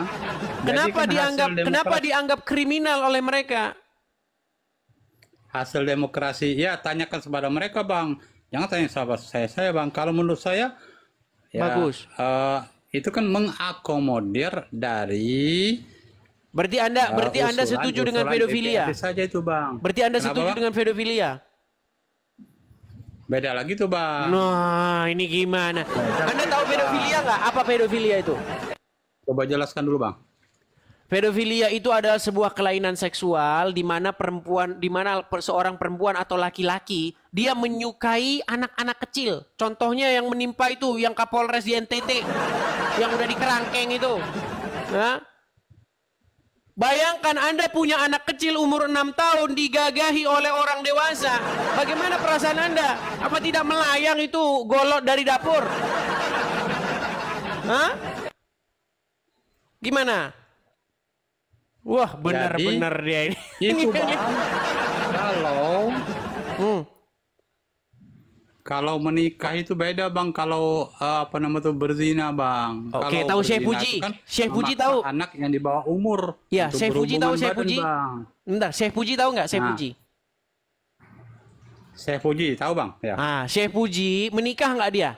Kenapa Jadi kan kenapa dianggap kriminal oleh mereka? hasil demokrasi? Ya tanyakan kepada mereka bang. Jangan tanya sahabat saya bang. Kalau menurut saya, ya, Bagus. Itu kan mengakomodir dari. Berarti Anda setuju dengan pedofilia? DPR saja itu bang. Berarti Anda Kenapa, setuju Bang? dengan pedofilia? Beda lagi tuh bang. Nah, ini gimana? Anda tahu pedofilia nggak? Apa pedofilia itu? Coba jelaskan dulu bang. Pedofilia itu adalah sebuah kelainan seksual di mana seorang perempuan atau laki-laki dia menyukai anak-anak kecil. Contohnya yang menimpa itu yang Kapolres di NTT yang udah dikerangkeng itu. Nah, bayangkan Anda punya anak kecil umur 6 tahun digagahi oleh orang dewasa. Bagaimana perasaan Anda? Apa tidak melayang itu golok dari dapur? Hah? Gimana? Wah, benar-benar dia ini. Itu bang. Kalau menikah itu beda bang. Kalau berzina bang. Oke, Kalau tahu Syekh berzina Puji? itu kan Syekh Puji memaksa tahu? anak yang di bawah umur. Ya, untuk Syekh Puji tahu berhubungan Syekh badan, Puji? Bang. Bentar, Syekh Puji tahu nggak Syekh Nah. Puji? Syekh Puji tahu bang? Ya. Syekh Puji menikah nggak dia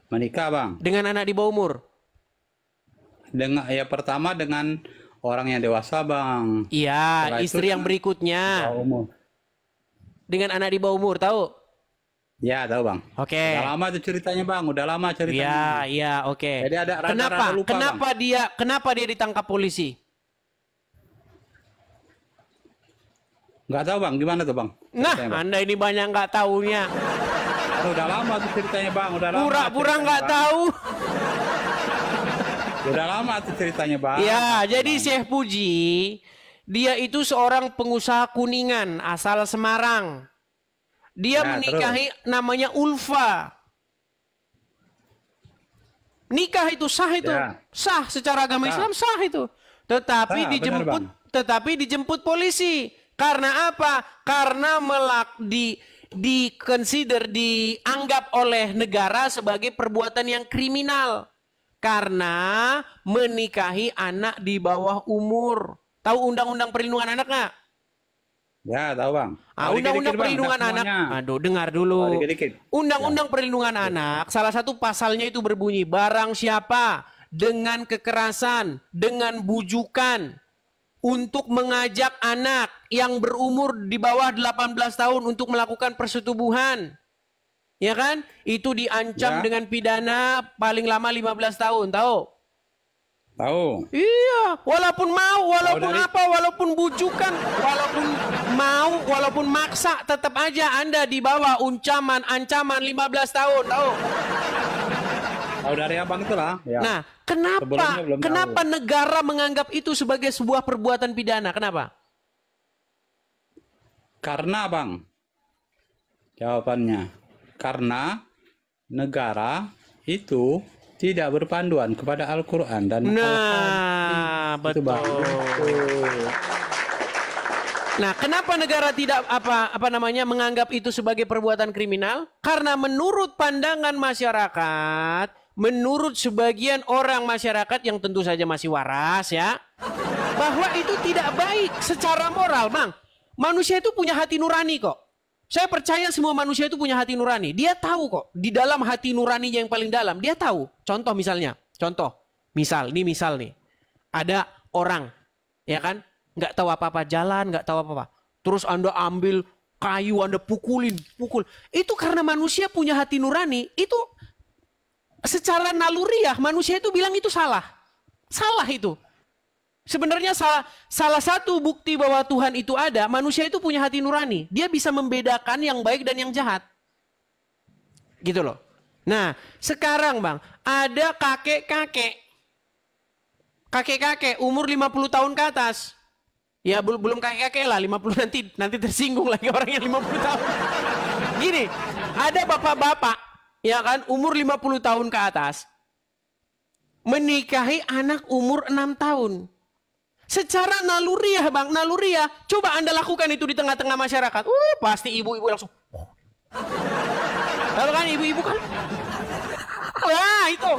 Menikah bang. dengan anak di bawah umur? Pertama dengan orang yang dewasa bang. Iya, Setelah itu istri yang dengan berikutnya bawah umur. dengan anak di bawah umur, tahu? Ya tahu bang. Oke. Udah lama tuh ceritanya bang. Udah lama ceritanya. Iya, oke. Jadi ada rada-rada lupa, Kenapa dia ditangkap polisi? Nggak tahu bang. Gimana tuh bang? Nah, Ceritanya, Bang. Anda ini banyak nggak taunya. Udah lama tuh ceritanya bang. Udah lama. Pura-pura ceritanya, nggak Bang. tahu. Udah lama tuh ceritanya bang. Ya, jadi Syekh Puji dia itu seorang pengusaha kuningan asal Semarang. Dia Nah, menikahi namanya Ulfa. Nikah itu sah itu. Ya. Sah secara agama Sah. Islam sah itu. Sah, benar, Tetapi dijemput polisi. Karena apa? Karena dianggap oleh negara sebagai perbuatan yang kriminal. Karena menikahi anak di bawah umur. Tahu Undang-Undang Perlindungan Anak nggak? Ya tahu bang. Undang-Undang Perlindungan Anak. Aduh, dengar dulu. Dikit-dikit. Undang-Undang Perlindungan Anak, salah satu pasalnya itu berbunyi, barang siapa dengan kekerasan, dengan bujukan, untuk mengajak anak yang berumur di bawah 18 tahun untuk melakukan persetubuhan, ya kan? Itu diancam Ya. dengan pidana paling lama 15 tahun, tahu? Tahu. Iya, walaupun mau, walaupun dari- walaupun bujukan, walaupun mau, walaupun maksa, tetap aja Anda di bawah ancaman 15 tahun, tahu? Tahu dari abang itu lah. Ya. Nah, Sebelumnya belum kenapa negara menganggap itu sebagai sebuah perbuatan pidana? Kenapa? Karena bang. Jawabannya. Karena negara itu tidak berpanduan kepada Al-Quran dan Al-Hadis. Nah, Itu, Bang. betul. Nah, kenapa negara tidak menganggap itu sebagai perbuatan kriminal? Karena menurut pandangan masyarakat, menurut sebagian orang masyarakat yang tentu saja masih waras ya, bahwa itu tidak baik secara moral, Bang. Manusia itu punya hati nurani kok. Saya percaya semua manusia itu punya hati nurani. Dia tahu kok di dalam hati nuraninya yang paling dalam, dia tahu. Contoh misal nih. Ada orang, ya kan? Nggak tahu apa-apa, jalan, nggak tahu apa-apa. Terus Anda ambil kayu, Anda pukul. Itu karena manusia punya hati nurani. Itu secara naluriah manusia itu bilang itu salah. Salah itu. Sebenarnya salah satu bukti bahwa Tuhan itu ada, manusia itu punya hati nurani. Dia bisa membedakan yang baik dan yang jahat. Gitu loh. Nah, sekarang Bang, ada kakek-kakek umur 50 tahun ke atas. Ya belum kakek-kakek lah, 50 nanti tersinggung lagi orang yang 50 tahun. Gini, ada bapak-bapak ya kan umur 50 tahun ke atas menikahi anak umur 6 tahun. Secara naluriah, Bang, naluriah. Coba Anda lakukan itu di tengah-tengah masyarakat. Pasti ibu-ibu langsung. Lalu kan ibu-ibu kan. Wah, itu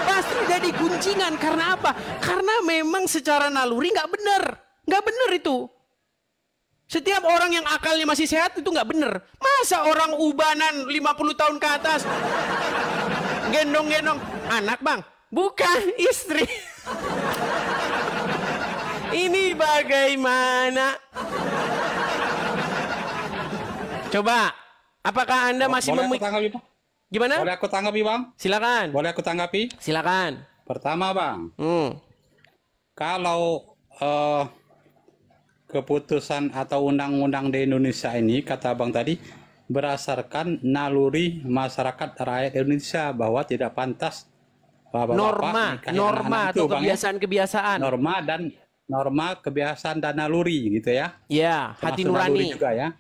pasti jadi gunjingan. Karena apa? Karena memang secara naluri nggak benar. Nggak benar itu. Setiap orang yang akalnya masih sehat itu nggak benar. Masa orang ubanan 50 tahun ke atas gendong-gendong anak, Bang? Bukan, istri. Ini bagaimana? Coba, apakah Anda masih memikirkan? Gimana? Boleh aku tanggapi, Bang? Silakan. Boleh aku tanggapi? Silakan. Pertama, Bang. Kalau keputusan atau undang-undang di Indonesia ini, kata Bang tadi, berdasarkan naluri masyarakat rakyat Indonesia bahwa tidak pantas norma atau kebiasaan-kebiasaan. Norma kebiasaan dan naluri gitu ya. Ya, hati nurani juga ya.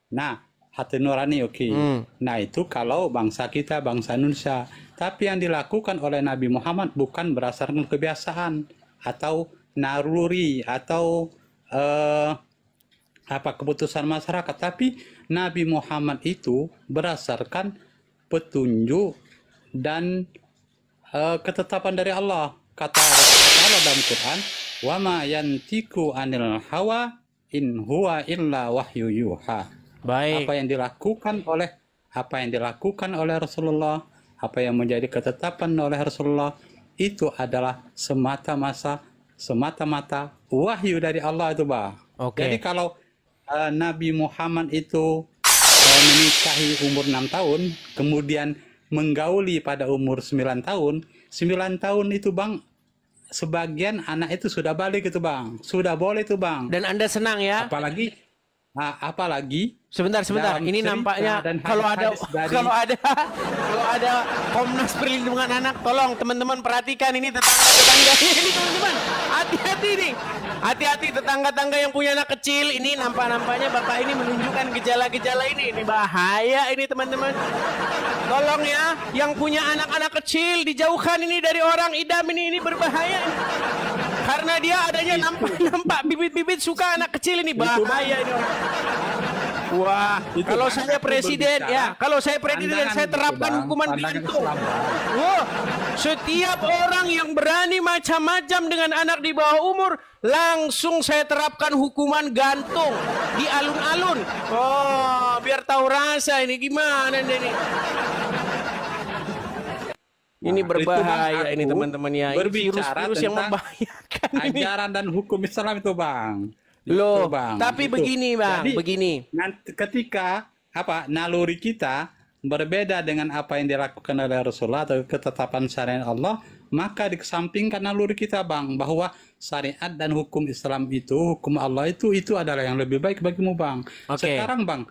Nah, hati nurani oke. Nah, itu kalau bangsa kita, bangsa Indonesia. Tapi yang dilakukan oleh Nabi Muhammad bukan berdasarkan kebiasaan atau naluri atau keputusan masyarakat, tapi Nabi Muhammad itu berdasarkan petunjuk dan ketetapan dari Allah. Kata Allah dalam Quran, wa ma yantiku anil hawa in huwa illa wahyu yuha. Baik. Apa yang dilakukan oleh Rasulullah, apa yang menjadi ketetapan oleh Rasulullah itu adalah semata-mata wahyu dari Allah itu, Bang. Jadi kalau Nabi Muhammad itu menikahi umur 6 tahun, kemudian menggauli pada umur 9 tahun, 9 tahun itu, Bang, sebagian anak itu sudah balik itu, Bang. Sudah boleh itu, Bang. Dan Anda senang ya? Apalagi sebentar. Ini nampaknya kalau ada Komnas Perlindungan Anak, tolong teman-teman perhatikan ini tetangga ini, teman-teman. Hati-hati nih. Hati-hati tetangga-tangga yang punya anak kecil. Ini nampaknya Bapak ini menunjukkan gejala-gejala ini. Ini bahaya ini, teman-teman. Tolong ya, yang punya anak-anak kecil dijauhkan ini dari orang idam ini berbahaya. Karena dia adanya nampak bibit-bibit suka anak kecil ini, bahaya ini orang. Wah, kalau saya presiden ya, saya terapkan hukuman gantung. Wah, setiap orang yang berani macam-macam dengan anak di bawah umur, langsung saya terapkan hukuman gantung di alun-alun. Oh, biar tahu rasa ini gimana ini. Ini berbahaya ini, teman-teman ya. Virus yang membahayakan ini. Ajaran dan hukum Islam itu, Bang. Loh, Bang, tapi itu. Begini, Bang. Jadi, begini. Ketika naluri kita berbeda dengan apa yang dilakukan oleh Rasulullah atau ketetapan syariat Allah, maka dikesampingkan naluri kita, Bang, bahwa syariat dan hukum Islam itu, hukum Allah itu adalah yang lebih baik bagimu, Bang. Sekarang, Bang,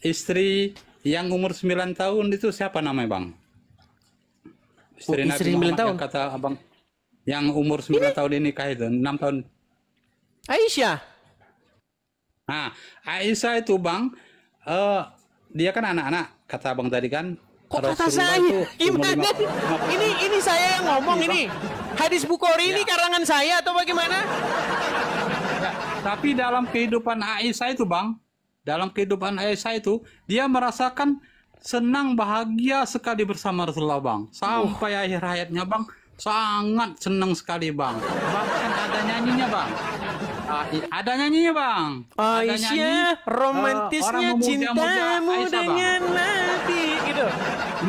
istri yang umur 9 tahun itu siapa namanya, Bang? Istri Nabi Muhammad tahun. Yang kata Abang, yang umur 9 tahun ini itu 6 tahun. Aisyah. Nah, Aisyah itu, Bang, dia kan anak-anak, kata Abang tadi kan. Kok kata saya? Gimana? Ini saya yang ngomong ini. Hadis Bukhari ini karangan saya atau bagaimana? Ya, tapi dalam kehidupan Aisyah itu Bang, dalam kehidupan Aisyah itu dia merasakan senang bahagia sekali bersama Rasulullah Bang. Sampai akhir hayatnya Bang sangat senang sekali Bang. Bahkan ada nyanyinya Bang. Ada nyanyinya Bang. Aisyah, romantisnya cintamu dengan Nabi gitu.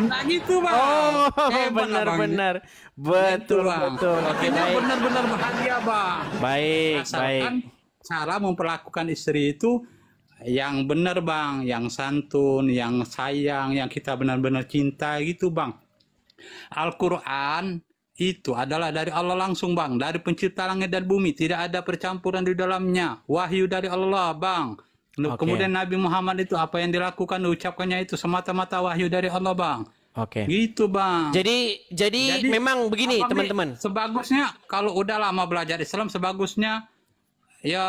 Nah gitu Bang. Oh, benar-benar. Betul, betul. Oke, baik. Benar-benar bahagia Bang. Baik, baik. Cara memperlakukan istri itu yang benar Bang, yang santun, yang sayang, yang kita benar-benar cinta gitu Bang. Al-Quran itu adalah dari Allah langsung Bang, dari pencipta langit dan bumi, tidak ada percampuran di dalamnya, wahyu dari Allah Bang. Kemudian Nabi Muhammad itu apa yang dilakukan, diucapkannya itu semata-mata wahyu dari Allah Bang. Oke. Gitu Bang. Jadi memang begini teman-teman. Sebagusnya kalau udah lama belajar Islam, sebagusnya ya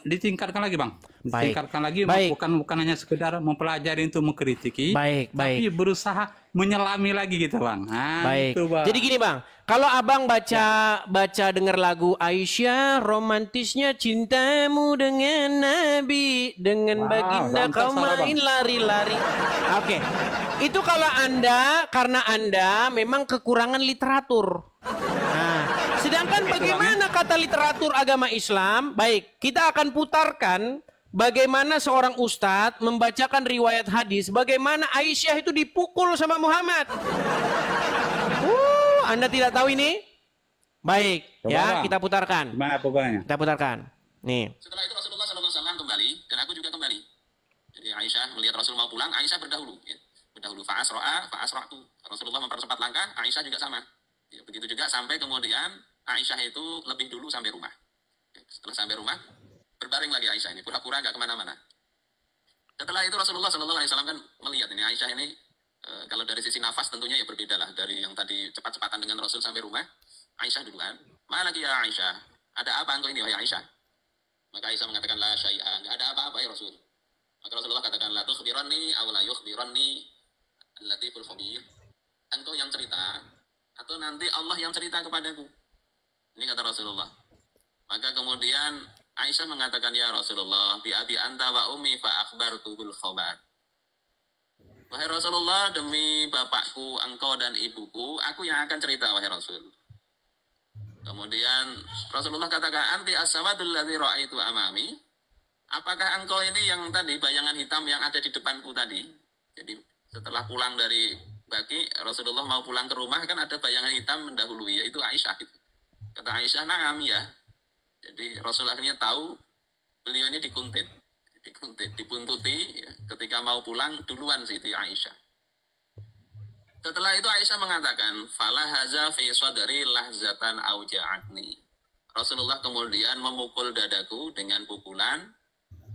ditingkatkan lagi Bang. Ditingkatkan lagi, bukan hanya sekedar mempelajari untuk mengkritiki, tapi berusaha menyelami lagi gitu Bang. Nah, baik. Itu, Bang. Jadi gini Bang, kalau Abang baca dengar lagu Aisyah, romantisnya cintamu dengan Nabi, dengan baginda kau main lari-lari. Oke. Itu kalau karena Anda memang kekurangan literatur. Nah, sedangkan bagaimana kata literatur agama Islam? Baik, kita akan putarkan bagaimana seorang ustadz membacakan riwayat hadis, bagaimana Aisyah itu dipukul sama Muhammad. Anda tidak tahu ini? Baik, ya kita putarkan. Gimana pokoknya? Kita putarkan. Nih. Setelah itu Rasulullah SAW kembali dan aku juga kembali. Jadi Aisyah melihat Rasul mau pulang, Aisyah berdahulu. Ya. Berdahulu fa'asra'tu. Rasulullah mempercepat langkah, Aisyah juga sama. Ya, begitu juga sampai kemudian Aisyah itu lebih dulu sampai rumah. Ya, setelah sampai rumah, berbaring lagi Aisyah ini, pura-pura nggak kemana-mana. Setelah itu Rasulullah SAW kan melihat ini Aisyah ini, kalau dari sisi nafas tentunya ya berbeda lah dari yang tadi cepat-cepatan dengan Rasul sampai rumah. Aisyah duluan. Mana lagi ya Aisyah? Ada apa engkau ini wahai Aisyah? Maka Aisyah mengatakan la syai'a, nggak ada apa-apa ya Rasul. Maka Rasulullah katakan la tukhbirani aw la yukhbirani al-latiful khabir. Engkau yang cerita atau nanti Allah yang cerita kepadaku. Ini kata Rasulullah. Maka kemudian Aisyah mengatakan ya Rasulullah, bi abi anta wa ummi fa akhbartuhul khabar. Wahai Rasulullah, demi bapakku, engkau dan ibuku, aku yang akan cerita wahai Rasul. Kemudian Rasulullah katakan, anti as-sawadul ladzi ra'aitu amami. Apakah engkau ini yang tadi bayangan hitam yang ada di depanku tadi? Jadi setelah pulang dari Baki, Rasulullah mau pulang ke rumah kan ada bayangan hitam mendahului, yaitu Aisyah. Kata Aisyah, na'am ya. Jadi Rasul akhirnya tahu beliau ini dikuntit, dibuntuti. Ya. Ketika mau pulang duluan Siti Aisyah. Setelah itu Aisyah mengatakan, fala haza fi sadri lahzatan auja'atni. Rasulullah kemudian memukul dadaku dengan pukulan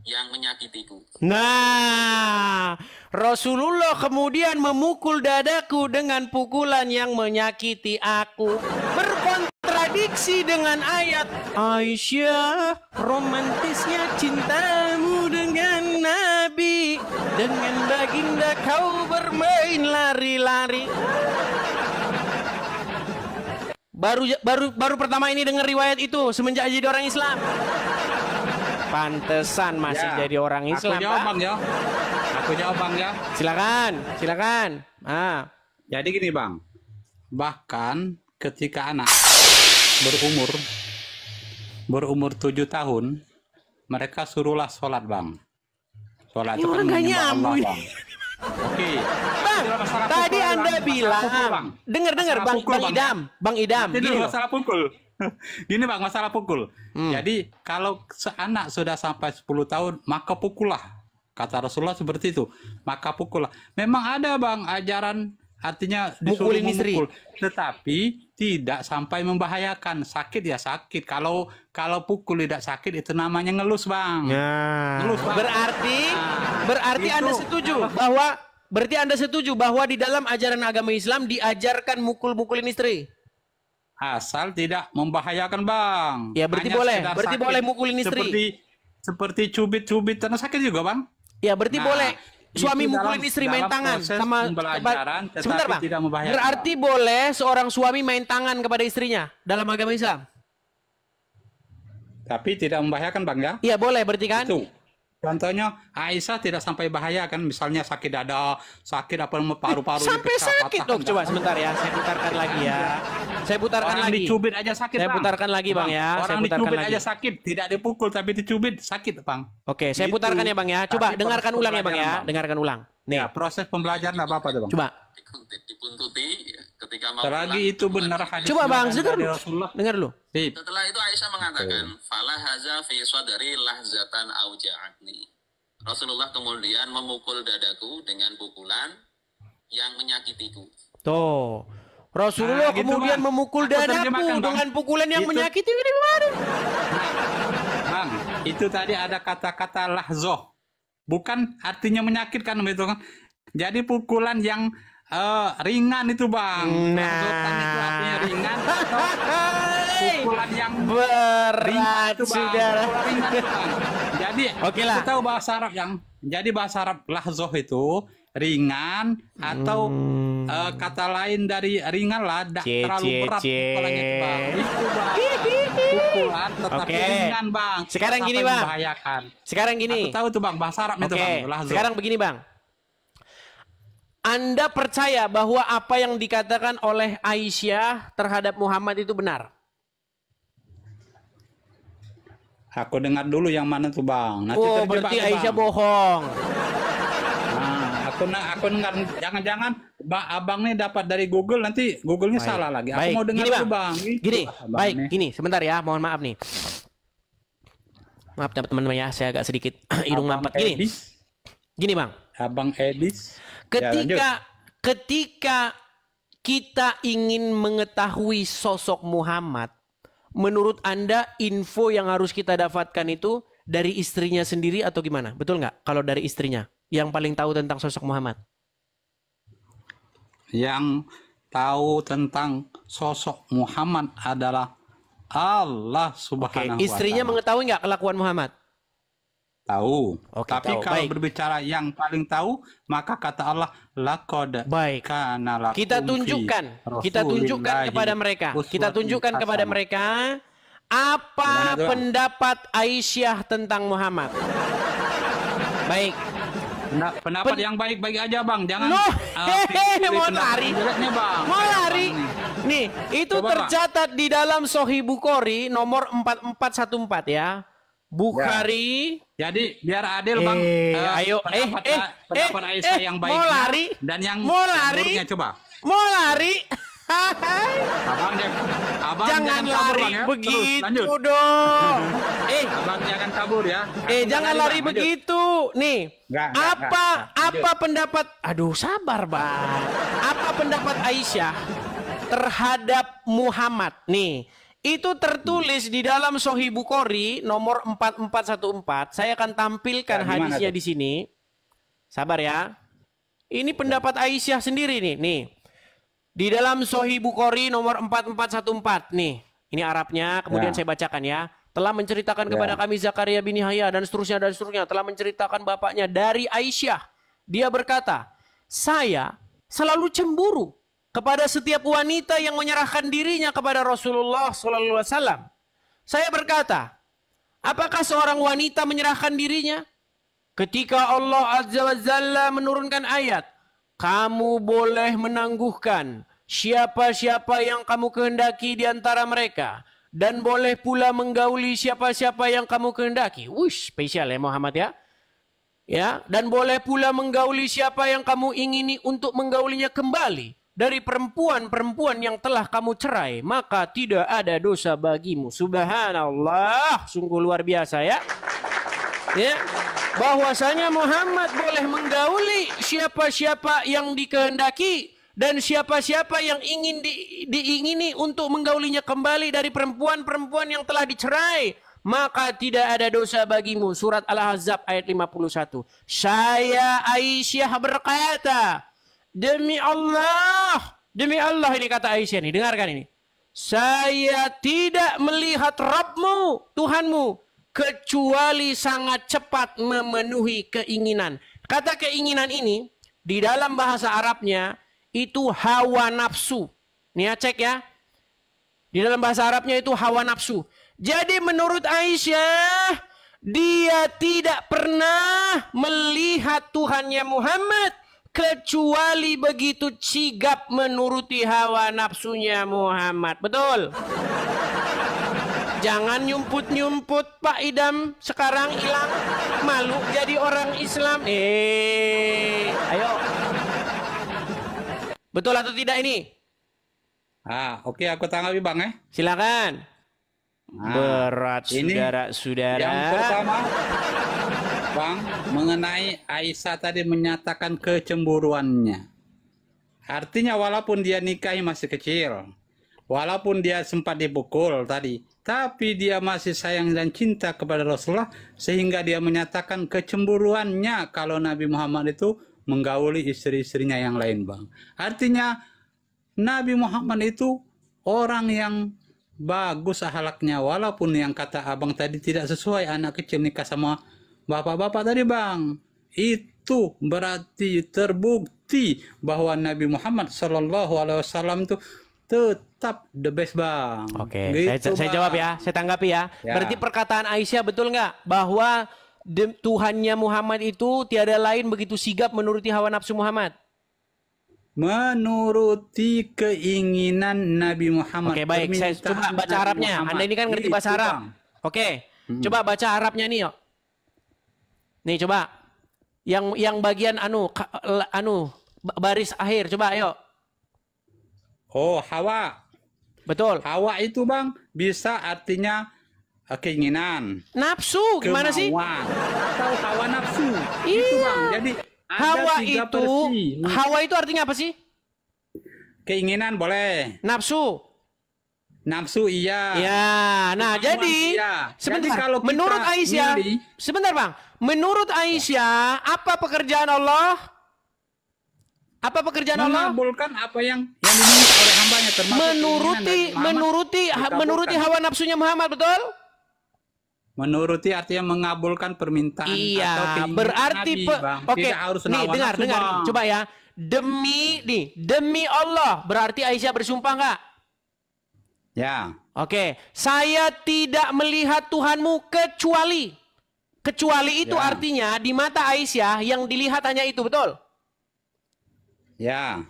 yang menyakitiku. Nah, Rasulullah kemudian memukul dadaku dengan pukulan yang menyakiti aku. Berkontradiksi dengan ayat Aisyah, romantisnya cintamu dengan Nabi, dengan baginda kau bermain lari-lari. Baru pertama ini dengar riwayat itu semenjak jadi orang Islam. Pantesan masih jadi orang Islam. Aku jawab Bang ya. Silakan. Jadi gini Bang. Bahkan ketika anak berumur 7 tahun, mereka suruhlah sholat Bang. Sholat itu kan menyembah Allah Bang. Oke. Bang, tadi Anda bilang, dengar Bang Idam. Jadi masalah pukul. Gini Bang, masalah pukul. Jadi kalau seanak sudah sampai 10 tahun, maka pukullah. Kata Rasulullah seperti itu. Maka pukullah. Memang ada Bang ajaran artinya disuruh memukul, tetapi tidak sampai membahayakan. Sakit ya sakit. Kalau pukul tidak sakit itu namanya ngelus Bang. Ngelus, Bang. Berarti Anda setuju bahwa di dalam ajaran agama Islam diajarkan mukul-mukulin istri? Asal tidak membahayakan Bang. Ya berarti boleh. Berarti boleh mukulin istri. Seperti cubit-cubit karena sakit juga Bang. Ya berarti boleh. suami Itu mukulin istri main dalam tangan proses sama pembelajaran, tetapi sebentar Bang. tidak membahayakan. Berarti boleh seorang suami main tangan kepada istrinya dalam agama Islam? Tapi tidak membahayakan Bang ya? Iya boleh berarti kan? Itu. Contohnya Aisyah tidak sampai bahaya kan, misalnya sakit dada, sakit apa paru-paru Sampai dipecah, sakit patah, dong. Coba sebentar ya, saya putarkan lagi ya. Saya putarkan Orang lagi. dicubit aja sakit Saya Bang. putarkan lagi Bang ya. Saya Orang putarkan dicubit lagi. aja sakit, tidak dipukul tapi dicubit sakit Bang. Oke, saya Gitu. putarkan ya Bang ya. Coba Tapi dengarkan proses ulang ya Bang ya. pembelajaran, Bang. Dengarkan ulang. Nih, Ya, proses pembelajaran apa tuh Bang? coba. Dipuntuti ketika mau Selagi pulang, itu benar hadis Coba Bang, dari dengar dulu. Rasulullah. Dengar dulu. Sip. Setelah itu Aisyah mengatakan, "Fala haza fi sadri lahzatan auja'atni." Rasulullah kemudian memukul dadaku dengan pukulan yang menyakitiku. Tuh. Rasulullah Nah, gitu, kemudian Bang. memukul Aku dadaku terjemahkan, Bang. dengan pukulan yang Itu- menyakiti ini kemarin. Bang, itu tadi ada kata-kata lahzoh. Bukan artinya menyakitkan gitu kan. Jadi pukulan yang ringan itu Bang. Lahzotan itu artinya ringan atau pukulan yang Berat itu, Bang. sudah. Pukulan ringan itu, Bang. Jadi Oke lah. kita tahu bahasa Arab jadi bahasa Arab lahzoh itu ringan atau kata lain dari ringan lah, tidak terlalu berat pukulannya itu Bang. Itu Bang. Pukulan tetapi Oke. ringan Bang. Sekarang Sampai gini, Bang. membahayakan. Sekarang gini. Aku tahu tuh Bang bahasa Arab itu Oke, Bang. Lahzoh. sekarang begini Bang. Anda percaya bahwa apa yang dikatakan oleh Aisyah terhadap Muhammad itu benar? Aku dengar dulu yang mana tuh Bang. Nanti Oh, terjebak berarti tuh, Aisyah Bang. bohong. Nah, aku dengar jangan-jangan Abang nih dapat dari Google nanti Google-nya Baik. salah lagi. Aku Baik, mau dengar gini, dulu Bang. Gitu, Gini, Abang baik, nih. gini, sebentar ya, mohon maaf nih. Maaf teman-teman ya, saya agak sedikit hidung Abang mampet. Gini, Edis. gini Bang. Abang Edis. Ya, lanjut. Ketika kita ingin mengetahui sosok Muhammad, menurut Anda info yang harus kita dapatkan itu dari istrinya sendiri atau gimana? Betul nggak? Kalau dari istrinya yang paling tahu tentang sosok Muhammad. Yang tahu tentang sosok Muhammad adalah Allah Oke, Subhanahu wa istrinya Ta'ala. mengetahui nggak kelakuan Muhammad? Tahu. Oke, Tapi tahu. kalau Baik. berbicara yang paling tahu, maka kata Allah, laqad Baik. kana lakum Kita fi tunjukkan Rasulillahi kepada mereka. Kita uswatun tunjukkan kepada hasanah. mereka apa Gimana tuh, Bang? pendapat Aisyah tentang Muhammad. Baik. Pendapat yang baik-baik aja Bang, jangan Loh, pilih mau pendapat lari? yang jeleknya, Bang. Mau Ya, lari? Bang, nih. Nih, itu Coba, Bang. tercatat di dalam Sahih Bukhari nomor 4414 ya. Bukhari. Jadi biar adil Bang. Ayo, pendapat Aisyah yang baiknya mau lari? dan yang Mau lari? buruknya, coba. Mau lari? Abang Jangan kabur, lari Bang, ya. Terus, begitu lanjut. dong. Abang jangan kabur ya. Jangan lari Bang, lanjut. begitu. Nih, Enggak, apa pendapat? Aduh, sabar, Bang. Apa pendapat Aisyah terhadap Muhammad? Nih, itu tertulis di dalam Sahih Bukhari nomor 4414. Saya akan tampilkan Ya, gimana hadisnya tuh? di sini. Sabar ya. Ini pendapat Aisyah sendiri nih. Nih. Di dalam Sahih Bukhari nomor 4414 nih. Ini Arabnya, kemudian Ya. saya bacakan ya. Telah menceritakan kepada kami Zakaria bin Yahya dan seterusnya. Telah menceritakan bapaknya dari Aisyah. Dia berkata, saya selalu cemburu kepada setiap wanita yang menyerahkan dirinya kepada Rasulullah SAW. Saya berkata, apakah seorang wanita menyerahkan dirinya? Ketika Allah Azza wa Jalla menurunkan ayat, kamu boleh menangguhkan siapa-siapa yang kamu kehendaki di antara mereka. Dan boleh pula menggauli siapa-siapa yang kamu kehendaki. Wush, spesial ya Muhammad ya. Ya, dan boleh pula menggauli siapa yang kamu ingini untuk menggaulinya kembali dari perempuan-perempuan yang telah kamu cerai, maka tidak ada dosa bagimu. Subhanallah, sungguh luar biasa ya. Ya, bahwasanya Muhammad boleh menggauli siapa-siapa yang dikehendaki dan siapa-siapa yang ingin diingini untuk menggaulinya kembali dari perempuan-perempuan yang telah dicerai, maka tidak ada dosa bagimu. Surat Al-Ahzab ayat 51. Saya Aisyah berkata, demi Allah ini kata Aisyah nih, dengarkan ini. Saya tidak melihat Rabbmu, Tuhanmu, kecuali sangat cepat memenuhi keinginan. Kata keinginan ini di dalam bahasa Arabnya itu hawa nafsu. Nih ya, cek ya. Di dalam bahasa Arabnya itu hawa nafsu. Jadi menurut Aisyah, dia tidak pernah melihat Tuhannya Muhammad kecuali begitu sigap menuruti hawa nafsunya Muhammad. Betul? Jangan nyumput-nyumput Pak Idam, sekarang hilang malu jadi orang Islam. Ayo. Betul atau tidak ini? Oke, aku tanggapi Bang ya. Silakan. Berat ini saudara-saudara. Yang pertama, Bang, mengenai Aisyah tadi menyatakan kecemburuannya. Artinya walaupun dia nikahi masih kecil, walaupun dia sempat dipukul tadi, tapi dia masih sayang dan cinta kepada Rasulullah sehingga dia menyatakan kecemburuannya kalau Nabi Muhammad itu menggauli istri-istrinya yang lain, Bang. Artinya Nabi Muhammad itu orang yang bagus akhlaknya, walaupun yang kata abang tadi tidak sesuai anak kecil nikah sama bapak-bapak tadi, Bang. Itu berarti terbukti bahwa Nabi Muhammad SAW itu tetap the best, Bang. Oke, gitu, saya jawab ya, saya tanggapi ya. Berarti perkataan Aisyah betul nggak bahwa Tuhannya Muhammad itu tiada lain begitu sigap menuruti hawa nafsu Muhammad? Menuruti keinginan Nabi Muhammad. Oke, baik, saya coba baca Arabnya. Anda ini kan ngerti bahasa Arab. Oke, coba baca Arabnya nih, yuk. Nih coba, yang bagian baris akhir, coba ayo. Oh, hawa. Betul. Hawa itu, Bang, bisa artinya keinginan. Nafsu, gimana sih? Atau hawa nafsu. Iya. Itu, Bang. Jadi hawa itu artinya apa sih? Keinginan boleh. Nafsu. Nafsu iya. Ya, nah jadi sebentar. Jadi kalau menurut Aisyah, sebentar Bang. Menurut Aisyah, apa pekerjaan Allah? Apa pekerjaan Allah? Mengabulkan apa yang diminta oleh hambanya, termasuk menuruti hawa nafsunya Muhammad, betul? Menuruti artinya mengabulkan permintaan atau keinginan berarti Nabi, Bang. Oke, nih dengar, coba ya. Demi Allah, berarti Aisyah bersumpah nggak? Ya. Oke, saya tidak melihat Tuhanmu kecuali itu artinya di mata Aisyah yang dilihat hanya itu, betul? Ya.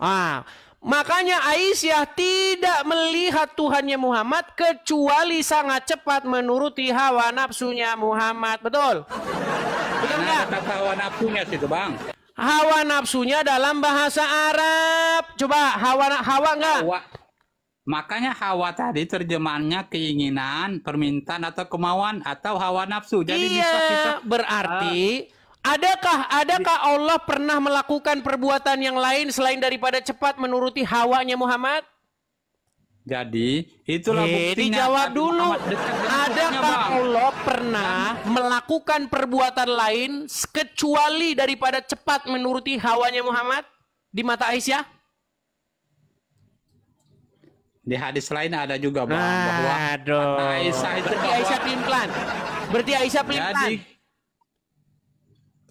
Makanya Aisyah tidak melihat Tuhannya Muhammad kecuali sangat cepat menuruti hawa nafsunya Muhammad, betul? Betul nggak? Kata hawa nafsunya situ, Bang. Hawa nafsunya dalam bahasa Arab. Coba hawa nggak? Makanya hawa tadi terjemahannya keinginan, permintaan atau kemauan atau hawa nafsu. Jadi bisa kita berarti adakah Allah pernah melakukan perbuatan yang lain selain daripada cepat menuruti hawanya Muhammad? Jadi itulah buktinya. Dijawab dulu. Adakah Allah pernah melakukan perbuatan lain kecuali daripada cepat menuruti hawanya Muhammad di mata Aisyah? Di hadis lain ada juga, Bang, bahwa Aisyah itu berarti Aisyah pelin-pelan. Jadi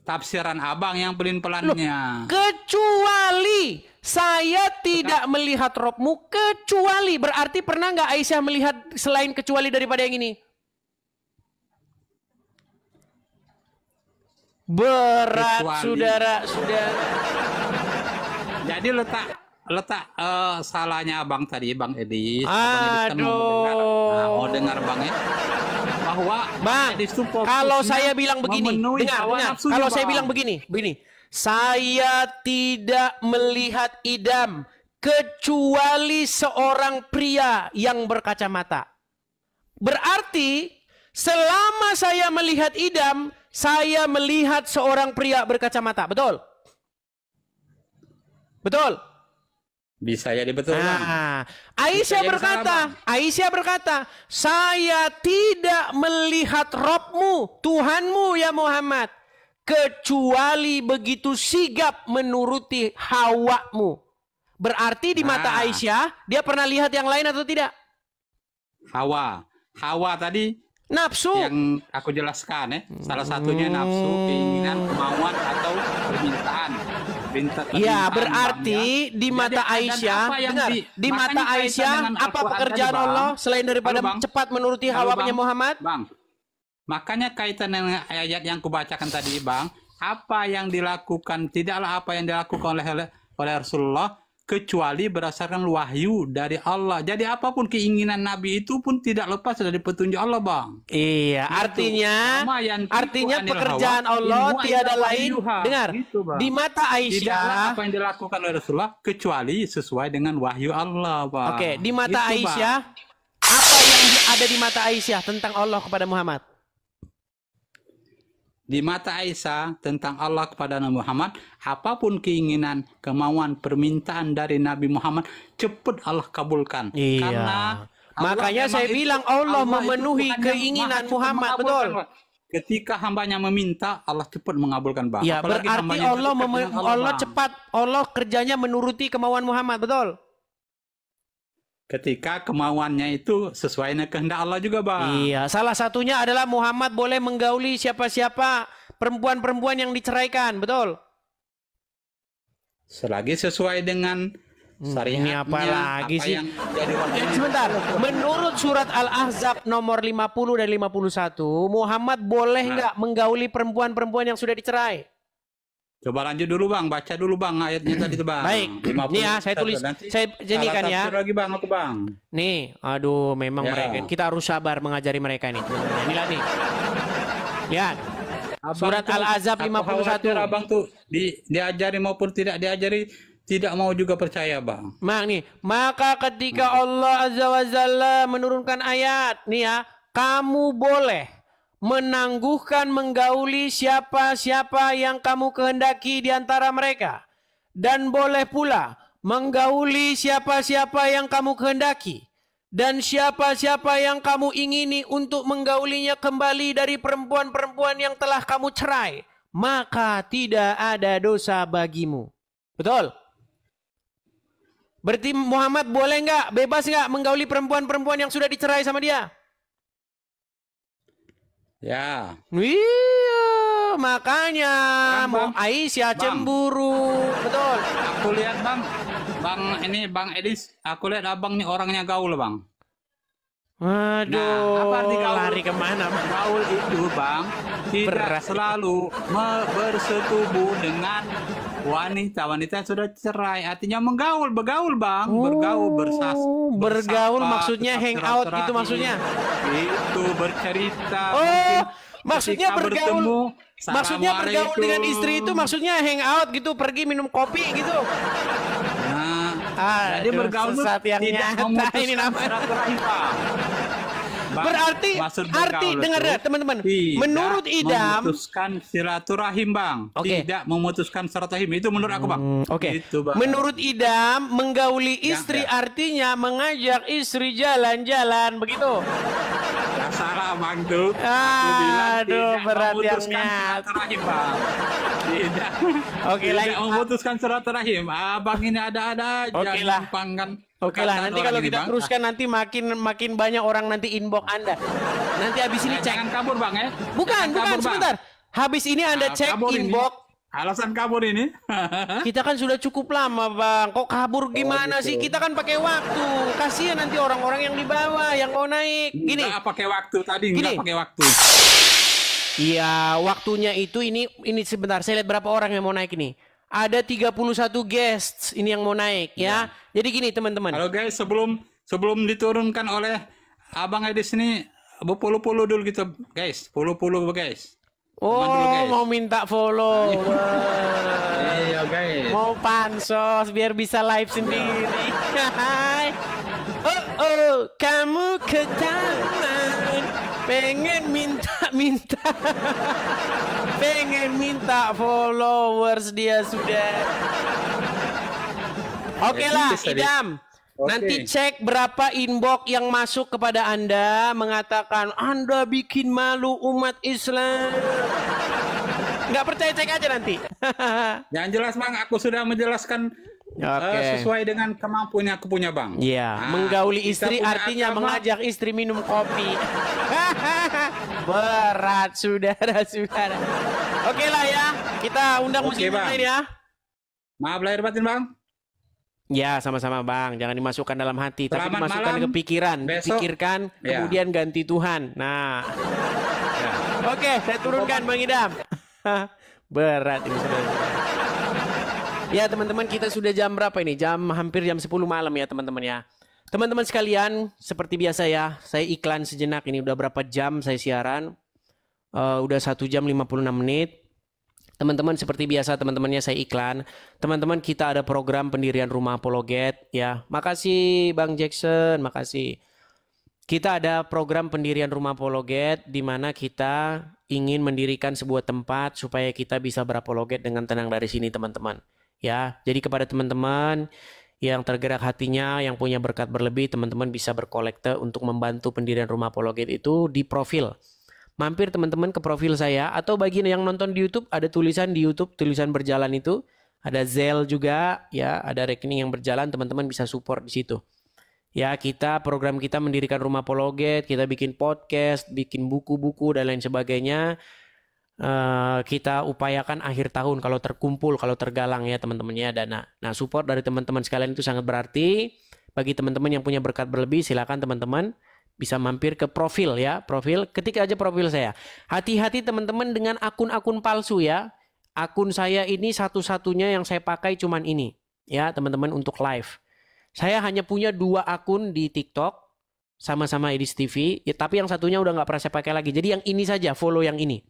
tafsiran abang yang pelin-pelannya. Kecuali saya tidak melihat Robmu kecuali, berarti pernah nggak Aisyah melihat selain kecuali daripada yang ini? Berat, saudara-saudara. Jadi letak salahnya abang tadi, Bang Edi. Mau dengar Bang ya? Bahwa Bang, kalau saya bilang begini, dengar. Kalau saya bilang begini, saya tidak melihat idam kecuali seorang pria yang berkacamata. Berarti selama saya melihat idam, saya melihat seorang pria berkacamata. Betul? Betul? Bisa jadi betul, Bang. Aisyah berkata, saya tidak melihat Robmu, Tuhanmu ya Muhammad, kecuali begitu sigap menuruti hawamu. Berarti di mata Aisyah, dia pernah lihat yang lain atau tidak? Hawa tadi nafsu yang aku jelaskan ya. Salah satunya nafsu, keinginan, kemauan atau Ya, berarti di mata Aisyah, dengar, di mata Aisyah apa pekerjaan Allah selain daripada cepat menuruti hawanya Muhammad? Bang, makanya kaitan dengan ayat yang kubacakan tadi, Bang, apa yang dilakukan, tidaklah apa yang dilakukan oleh Rasulullah kecuali berdasarkan wahyu dari Allah. Jadi apapun keinginan Nabi itu pun tidak lepas dari petunjuk Allah, Bang. Iya, Gitu. artinya pekerjaan Allah tiada lain. Dengar, gitu, di mata tidaklah Aisyah, apa yang dilakukan oleh Rasulullah kecuali sesuai dengan wahyu Allah, Bang. oke, di mata Gitu, Aisyah, Bang. apa yang ada di mata Aisyah tentang Allah kepada Muhammad? Di mata Aisyah tentang Allah kepada Nabi Muhammad, apapun keinginan, kemauan, permintaan dari Nabi Muhammad, cepat Allah kabulkan. Iya. Karena makanya saya bilang Allah memenuhi keinginan Muhammad, betul. Ketika hambanya meminta, Allah cepat mengabulkan, Bang. Ya, Apalagi berarti hambanya Allah dekat dengan Allah Bang. cepat, Allah kerjanya menuruti kemauan Muhammad, betul. Ketika kemauannya itu sesuai dengan kehendak Allah juga, Bang. Iya, salah satunya adalah Muhammad boleh menggauli siapa-siapa perempuan-perempuan yang diceraikan, betul. Selagi sesuai dengan syariatnya, Ini apa lagi sih? yang jadi wajib. Sebentar, menurut surat Al-Ahzab nomor 50 dan 51, Muhammad boleh nggak menggauli perempuan-perempuan yang sudah dicerai? Coba lanjut dulu, Bang. Baca dulu, Bang, ayatnya tadi tuh, Bang. Baik, ini ya saya tulis, saya jadikan ya. Lagi, Bang, aku, Bang. Nih, aduh, memang Ya. mereka, kita harus sabar mengajari mereka nih. Inilah nih. Lihat. Surat Al-Ahzab 51. Abang tuh diajari maupun tidak diajari tidak mau juga percaya, Bang. Maka ketika Allah Azza wa Jalla menurunkan ayat nih ya, kamu boleh menangguhkan menggauli siapa-siapa yang kamu kehendaki di antara mereka, dan boleh pula menggauli siapa-siapa yang kamu kehendaki, dan siapa-siapa yang kamu ingini untuk menggaulinya kembali dari perempuan-perempuan yang telah kamu cerai, maka tidak ada dosa bagimu. Betul? Berarti Muhammad boleh nggak, bebas nggak menggauli perempuan-perempuan yang sudah dicerai sama dia? Ya. Iya, makanya mau Aisyah cemburu. Betul. Aku lihat, Bang. Bang Edis, aku lihat abang nih orangnya gaul, Bang. Aduh, apa arti gaul? lari kemana, Bang? Gaul itu, Bang, tidak selalu bersetubuh dengan wanita yang sudah cerai. Artinya bergaul, Bang. Bergaul, bergaul bersapa, maksudnya hangout gitu maksudnya. Itu bercerita. Oh, maksudnya bergaul. bertemu, Maksudnya bergaul dengan istri itu maksudnya hangout gitu, pergi minum kopi gitu. Jadi bergaul yang tidak nyata ini namanya. Berarti dengar ya teman-teman. Menurut idam memutuskan silaturahim, Bang. Tidak memutuskan silaturahim, itu menurut aku, Bang. Itu, Bang. Menurut idam menggauli istri artinya mengajak istri jalan-jalan, begitu. Salah, Bang, tuh. Aduh, berat yang nyata. Tidak. Tidak memutuskan silaturahim. Abang ini ada-ada aja. Oke lah, nanti kalau kita teruskan nanti makin banyak orang nanti inbox Anda. Nanti habis ini cek. Jangan kabur, Bang, ya. Bukan, sebentar. Habis ini Anda cek inbox. Alasan kabur ini. Kita kan sudah cukup lama, Bang. Kok kabur gimana sih? Kita kan pakai waktu. Kasihan nanti orang-orang yang di bawah yang mau naik. Gini. Enggak pakai waktu tadi, enggak pakai waktu. Iya, waktunya itu ini sebentar. Saya lihat berapa orang yang mau naik ini. Ada 31 guests ini yang mau naik ya. Jadi gini teman-teman. Halo guys, sebelum diturunkan oleh Abang Edis ini, follow dulu gitu guys. Follow guys. Oh, dulu, guys. Mau minta follow. Iya guys. Mau pansos biar bisa live sendiri. Kamu ke taman pengen minta followers dia sudah. Oke lah, Idam. Nanti cek berapa inbox yang masuk kepada Anda mengatakan Anda bikin malu umat Islam. Nggak percaya, cek aja nanti. Yang jelas, Bang, aku sudah menjelaskan sesuai dengan kemampuan yang aku punya, Bang. Iya, menggauli istri artinya mengajak istri minum kopi. Berat, saudara-saudara. Oke lah ya, kita undang musik lain ya. Maaf lahir batin Bang. Ya, sama-sama Bang. Jangan dimasukkan dalam hati, tapi Selamat dimasukkan malam. ke pikiran. Besok. Pikirkan, Ya. kemudian ganti Tuhan. Nah, Ya. oke, saya turunkan Bang Idam. Berat ini sudah. Ya teman-teman, kita sudah jam berapa ini? Hampir jam 10 malam ya teman-teman ya. Teman-teman sekalian, seperti biasa ya, saya iklan sejenak ini. Udah berapa jam saya siaran? Udah 1 jam 56 menit. Teman-teman seperti biasa teman-temannya saya iklan. Teman-teman kita ada program pendirian rumah apologet ya. Makasih Bang Jackson, makasih. Kita ada program pendirian rumah apologet di mana kita ingin mendirikan sebuah tempat supaya kita bisa berapologet dengan tenang dari sini teman-teman. Ya, jadi kepada teman-teman yang tergerak hatinya, yang punya berkat berlebih, teman-teman bisa berkolekte untuk membantu pendirian rumah apologet itu di profil. Mampir teman-teman ke profil saya, atau bagi yang nonton di YouTube, ada tulisan di YouTube, tulisan berjalan itu. Ada Zelle juga, ya, ada rekening yang berjalan, teman-teman bisa support di situ. Ya, program kita mendirikan rumah apologet, kita bikin podcast, bikin buku-buku, dan lain sebagainya. Kita upayakan akhir tahun kalau terkumpul, kalau tergalang ya teman-teman ya dana. Nah, support dari teman-teman sekalian itu sangat berarti. Bagi teman-teman yang punya berkat berlebih, silakan teman-teman bisa mampir ke profil ya, profil, ketik aja profil saya. Hati-hati teman-teman dengan akun-akun palsu ya. Akun saya ini satu-satunya yang saya pakai cuman ini ya teman-teman untuk live. Saya hanya punya 2 akun di TikTok sama-sama Edis TV, ya, tapi yang satunya udah nggak pernah saya pakai lagi. Jadi yang ini saja, follow yang ini.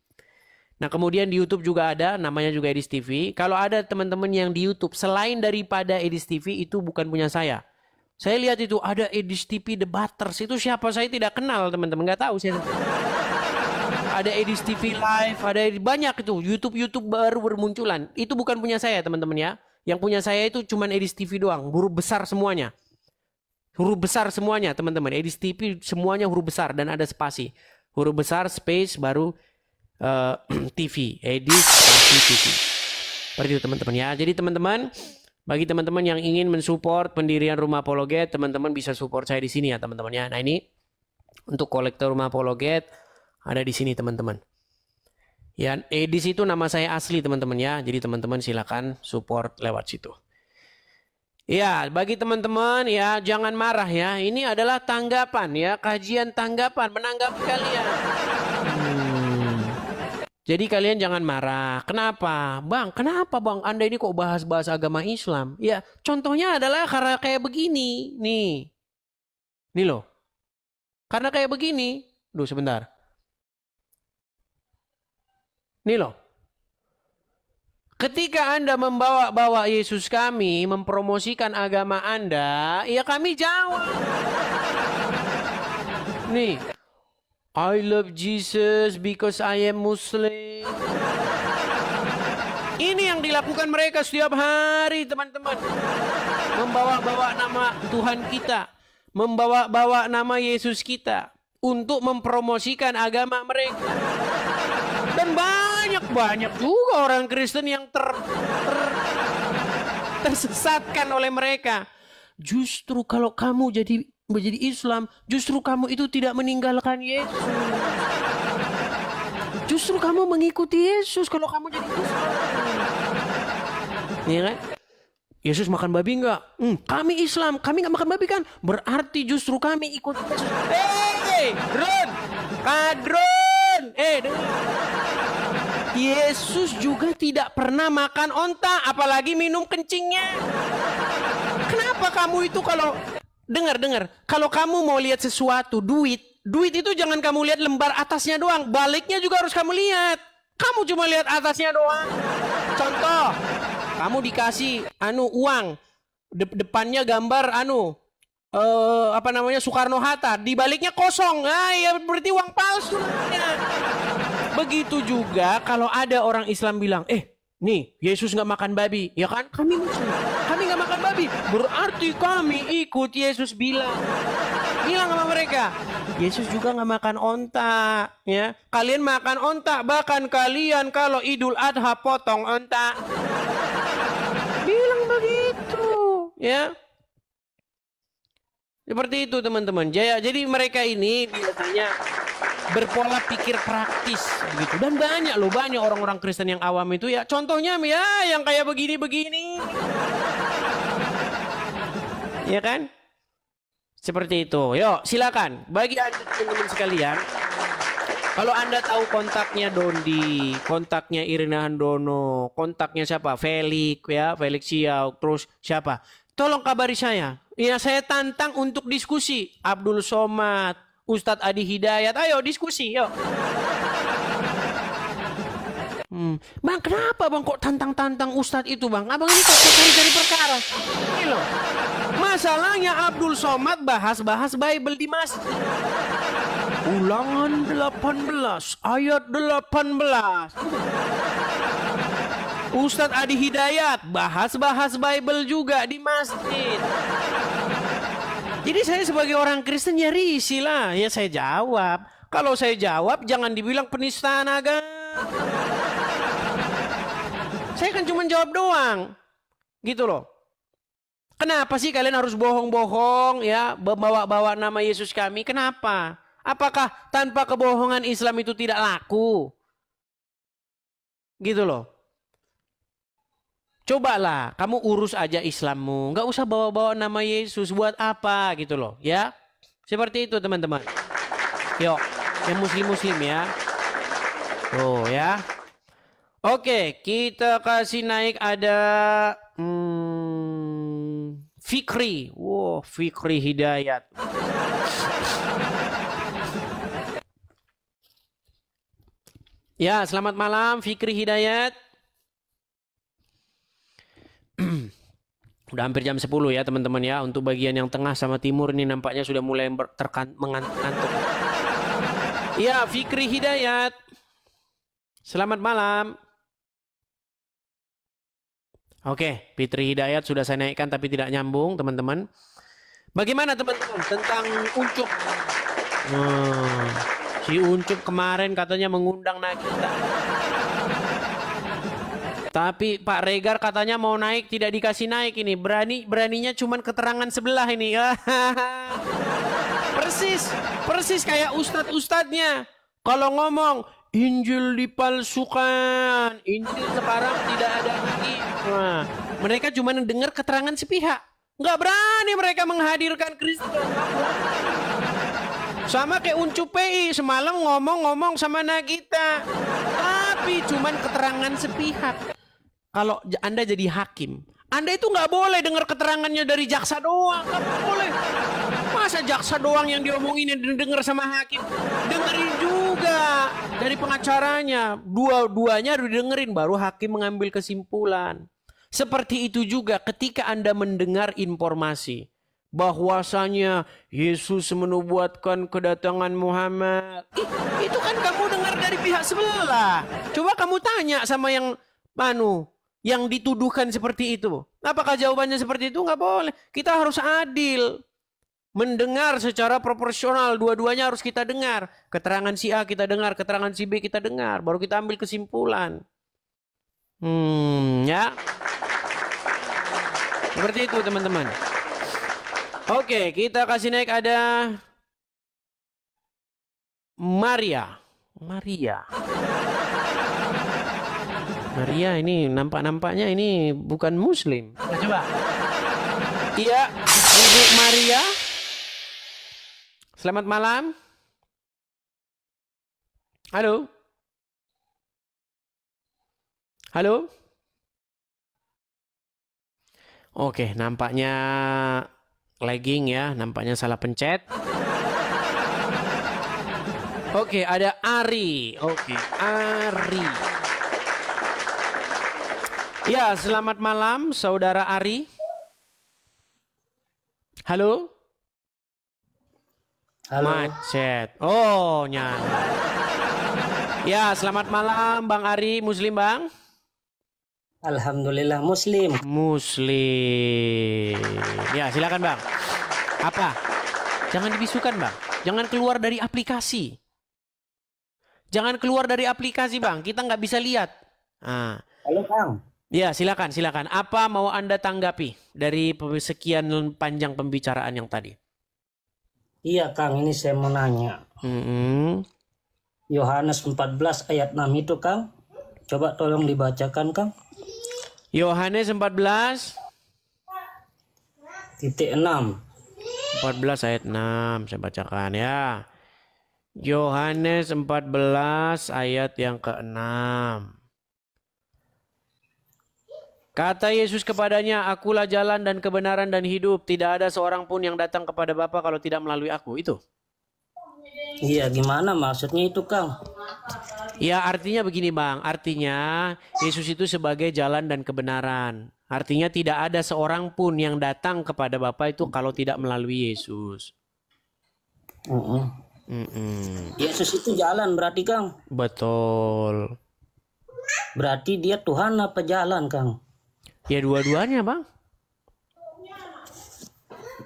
Nah kemudian di YouTube juga ada, namanya juga Edis TV. Kalau ada teman-teman yang di YouTube selain daripada Edis TV itu bukan punya saya. Saya lihat itu ada Edis TV Debaters, itu siapa saya tidak kenal teman-teman, nggak tahu saya. Ada Edis TV Live, ada banyak itu YouTube baru bermunculan. Itu bukan punya saya teman-teman ya. Yang punya saya itu cuman Edis TV doang, huruf besar semuanya. Huruf besar semuanya teman-teman. Edis TV semuanya huruf besar dan ada spasi. Huruf besar space baru TV, Edis spasi TV. Seperti itu teman-teman ya. Jadi teman-teman, bagi teman-teman yang ingin mensupport pendirian rumah apologet, teman-teman bisa support saya di sini ya teman-teman ya. Nah ini untuk kolektor rumah apologet ada di sini teman-teman. Ya, Edis itu nama saya asli teman-teman ya. Jadi teman-teman silakan support lewat situ. Ya, bagi teman-teman ya jangan marah ya. Ini adalah tanggapan ya, kajian tanggapan, menanggapi kalian. Jadi kalian jangan marah. Kenapa? Bang, kenapa Bang? Anda ini kok bahas-bahas agama Islam? Ya, contohnya adalah karena kayak begini. Nih. Nih loh. Karena kayak begini. Duh, sebentar. Nih loh. Ketika Anda membawa-bawa Yesus kami, mempromosikan agama Anda, ya kami jawab. Nih. I love Jesus because I am Muslim. Ini yang dilakukan mereka setiap hari teman-teman. Membawa-bawa nama Tuhan kita. Membawa-bawa nama Yesus kita. Untuk mempromosikan agama mereka. Dan banyak juga orang Kristen yang tersesatkan oleh mereka. Justru kalau kamu menjadi Islam, justru kamu itu tidak meninggalkan Yesus. Justru kamu mengikuti Yesus kalau kamu jadi Islam. Iya kan? Yesus makan babi enggak? Kami Islam, kami enggak makan babi kan? Berarti justru kami ikut Yesus. Drun! Kadrun! Dengar. Yesus juga tidak pernah makan onta, apalagi minum kencingnya. Kenapa kamu itu kalau... Dengar. Kalau kamu mau lihat sesuatu, duit itu jangan kamu lihat lembar atasnya doang. Baliknya juga harus kamu lihat. Kamu cuma lihat atasnya doang. Contoh, kamu dikasih uang. Depannya gambar Soekarno-Hatta. Di baliknya kosong. Nah, ya berarti uang palsu. Begitu juga kalau ada orang Islam bilang, nih, Yesus nggak makan babi, ya kan? Kami Muslim, kami nggak makan babi. Berarti kami ikut Yesus bilang sama mereka, Yesus juga nggak makan onta, ya. Kalian makan onta, bahkan kalian kalau Idul Adha potong onta. Bilang begitu, ya. Seperti itu teman-teman. Jadi mereka ini biasanya berpola pikir praktis begitu. Dan banyak orang-orang Kristen yang awam itu ya, contohnya ya yang kayak begini-begini. Ya kan? Seperti itu. Yuk, silakan. Bagi Anda teman-teman sekalian, kalau Anda tahu kontaknya Dondi, kontaknya Irina Handono, kontaknya siapa? Felix ya, Felix Siau, terus siapa? Tolong kabari saya. Ya, saya tantang untuk diskusi. Abdul Somad, Ustadz Adi Hidayat, ayo diskusi, yuk. Bang, kenapa bang kok tantang-tantang Ustadz itu bang? Abang ini kok cari-cari perkara. Ini loh. Masalahnya Abdul Somad bahas-bahas Bible di masjid. Ulangan 18 ayat 18. Ustadz Adi Hidayat bahas-bahas Bible juga di masjid. Jadi saya sebagai orang Kristen ya risih lah. Ya saya jawab. Kalau saya jawab jangan dibilang penistaan agama. Saya kan cuma jawab doang. Gitu loh. Kenapa sih kalian harus bohong-bohong ya, bawa-bawa nama Yesus kami? Kenapa? Apakah tanpa kebohongan Islam itu tidak laku? Gitu loh. Cobalah kamu urus aja Islammu, nggak usah bawa-bawa nama Yesus, buat apa gitu loh, ya? Seperti itu teman-teman. Yuk, yang muslim-muslim ya. Oh ya. Oke, kita kasih naik ada Fikri. Wow, Fikri Hidayat. Ya, selamat malam Fikri Hidayat. Udah hampir jam 10 ya teman-teman ya. Untuk bagian yang tengah sama timur ini nampaknya sudah mulai mengantuk. Ya, Fikri Hidayat. Selamat malam. Oke, Fitri Hidayat sudah saya naikkan tapi tidak nyambung teman-teman. Bagaimana teman-teman tentang Uncup? Si Uncup kemarin katanya mengundang Nagita. Tapi Pak Regar katanya mau naik tidak dikasih naik ini. Beraninya cuman keterangan sebelah ini. Persis kayak ustadz-ustadznya. Kalau ngomong Injil dipalsukan, Injil sekarang tidak ada lagi. Nah, mereka cuma dengar keterangan sepihak. Nggak berani mereka menghadirkan Kristus. Sama kayak Uncup PI semalam ngomong sama Nagita. Tapi cuma keterangan sepihak. Kalau Anda jadi hakim, Anda itu nggak boleh dengar keterangannya dari jaksa doang. Nggak boleh. Masa jaksa doang yang diomongin dengar sama hakim? Dengerin juga dari pengacaranya. Dua-duanya harus didengerin baru hakim mengambil kesimpulan. Seperti itu juga ketika Anda mendengar informasi bahwasanya Yesus menubuatkan kedatangan Muhammad. Itu kan kamu dengar dari pihak sebelah. Coba kamu tanya sama yang dituduhkan seperti itu. Apakah jawabannya seperti itu? Nggak boleh. Kita harus adil. Mendengar secara proporsional. Dua-duanya harus kita dengar. Keterangan si A kita dengar. Keterangan si B kita dengar. Baru kita ambil kesimpulan. Ya. Seperti itu teman-teman. Oke, kita kasih naik ada Maria ini nampaknya ini bukan muslim. Nah, coba. Iya, Ibu Maria. Selamat malam. Halo. Halo. Oke, nampaknya lagging ya, nampaknya salah pencet. Oke, ada Ari. Oke, Ari. Ya, selamat malam Saudara Ari. Halo? Halo. Macet. Oh, nyala. Ya, selamat malam Bang Ari, Muslim Bang? Alhamdulillah Muslim. Muslim. Ya, silakan Bang. Apa? Jangan dibisukan Bang. Jangan keluar dari aplikasi. Jangan keluar dari aplikasi Bang. Kita nggak bisa lihat. Nah. Halo Bang. Ya, silakan. Apa mau Anda tanggapi dari sekian panjang pembicaraan yang tadi? Iya Kang, ini saya mau nanya. Yohanes 14 ayat 6 itu, Kang. Coba tolong dibacakan, Kang. Yohanes 14 titik 6. 14 ayat 6 saya bacakan ya. Yohanes 14 ayat yang ke-6. Kata Yesus kepadanya, "Akulah jalan dan kebenaran dan hidup. Tidak ada seorang pun yang datang kepada Bapa kalau tidak melalui aku." Itu. Iya, gimana maksudnya itu, Kang? Ya, artinya begini, Bang. Artinya Yesus itu sebagai jalan dan kebenaran. Artinya tidak ada seorang pun yang datang kepada Bapa itu kalau tidak melalui Yesus. Yesus itu jalan berarti, Kang? Betul. Berarti dia Tuhan apa jalan, Kang? Ya dua-duanya, Bang.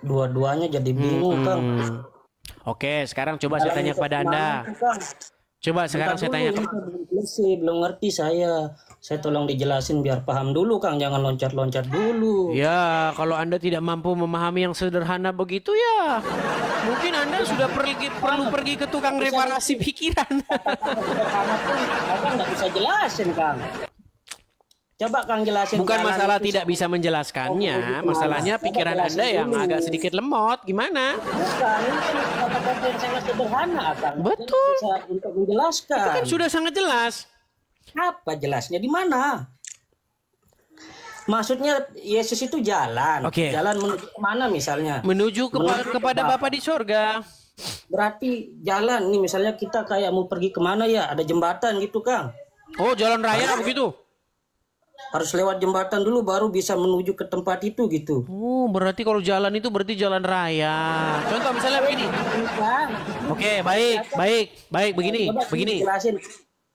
Dua-duanya jadi bingung, Kang. Oke, sekarang coba saya tanya kepada Anda. Coba sekarang saya tanya. Belum ngerti saya. Saya tolong dijelasin biar paham dulu, Kang. Jangan loncat-loncat dulu. Ya, kalau Anda tidak mampu memahami yang sederhana begitu ya, mungkin Anda sudah perlu pergi ke tukang reparasi pikiran. Abang nggak bisa jelasin, Kang. Coba Kang jelasin. Bukan masalah tidak bisa menjelaskannya, masalahnya pikiran Anda yang agak sedikit lemot. Gimana? Bukan, ini kan kata-kata yang sangat sederhana, Kang. Betul. Bisa untuk menjelaskan. Itu kan sudah sangat jelas. Apa jelasnya di mana? Maksudnya Yesus itu jalan. Oke. Jalan menuju kemana misalnya? Menuju kepada Bapa di sorga. Berarti jalan nih misalnya kita kayak mau pergi kemana ya? Ada jembatan gitu, Kang. Oh, jalan raya begitu? Harus lewat jembatan dulu baru bisa menuju ke tempat itu gitu. Oh, berarti kalau jalan itu berarti jalan raya. Contoh misalnya begini. Oke, baik, begini. Jelasin.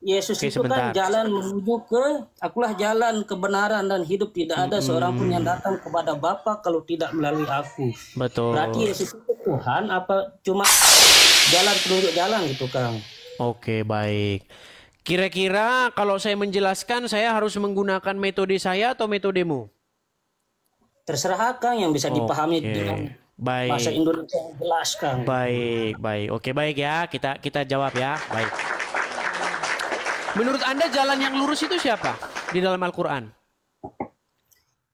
Yesus itu kan jalan menuju ke, akulah jalan kebenaran dan hidup. Tidak ada seorang pun yang datang kepada Bapa kalau tidak melalui aku. Betul. Berarti Yesus itu Tuhan apa cuma jalan penunjuk jalan gitu, Kang? Oke, baik. Kira-kira kalau saya menjelaskan, saya harus menggunakan metode saya atau metodemu? Terserah, Kang, yang bisa dipahami dengan bahasa Indonesia yang jelas, Kang. Baik. Oke, baik ya. Kita jawab ya. Baik. Menurut Anda jalan yang lurus itu siapa di dalam Al-Quran?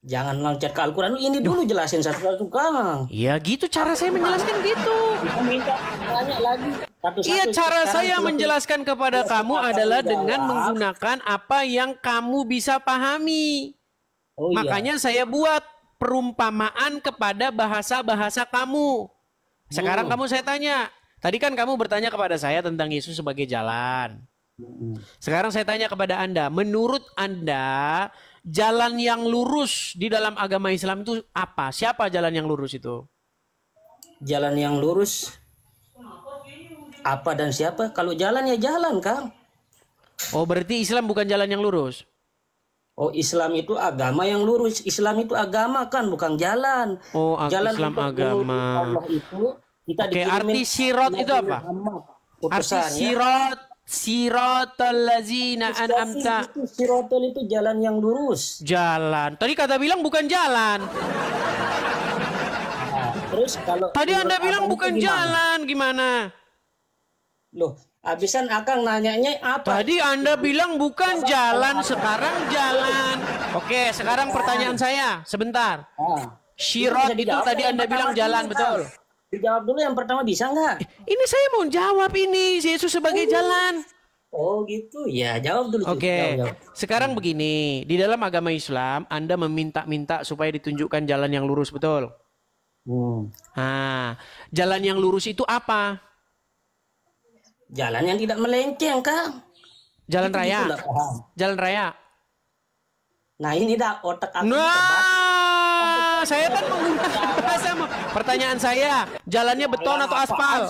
Jangan loncat ke Al-Quran. Ini dulu jelasin satu-satu, Kang. Ya gitu cara saya menjelaskan gitu. Minta tanya lagi. Iya, cara saya menjelaskan kepada kamu adalah dengan menggunakan apa yang kamu bisa pahami. Makanya saya buat perumpamaan kepada bahasa-bahasa kamu. Sekarang saya tanya. Tadi kan kamu bertanya kepada saya tentang Yesus sebagai jalan. Sekarang saya tanya kepada Anda, menurut Anda jalan yang lurus di dalam agama Islam itu apa? Siapa jalan yang lurus itu? Jalan yang lurus apa dan siapa? Kalau jalan ya jalan, Kang. Oh, berarti Islam bukan jalan yang lurus? Oh, Islam itu agama yang lurus. Islam itu agama, kan, bukan jalan. Oh, jalan Islam agama. Allah itu kita arti sirat itu apa? Arti Siratal ladzina an'amta. Siratal itu jalan yang lurus. Jalan. Tadi kata bilang bukan jalan. Terus kalau tadi Anda bilang bukan jalan, gimana? Loh, habisan Akang nanyanya apa? Tadi Anda bilang bukan jalan, sekarang jalan. Oke, sekarang pertanyaan saya, sebentar. Sirat itu tadi Anda bilang jalan, betul? Dijawab dulu yang pertama, bisa nggak? Ini saya mau jawab ini, Yesus sebagai jalan. Oh gitu, ya jawab dulu. Oke, sekarang begini, di dalam agama Islam Anda meminta-minta supaya ditunjukkan jalan yang lurus, betul? Nah, jalan yang lurus itu apa? Jalan yang tidak melenceng, Kang. Jalan raya. Jalan raya. Nah ini dah otak aku. Saya kan menggunakan bahasa. Pertanyaan saya, jalannya beton atau aspal?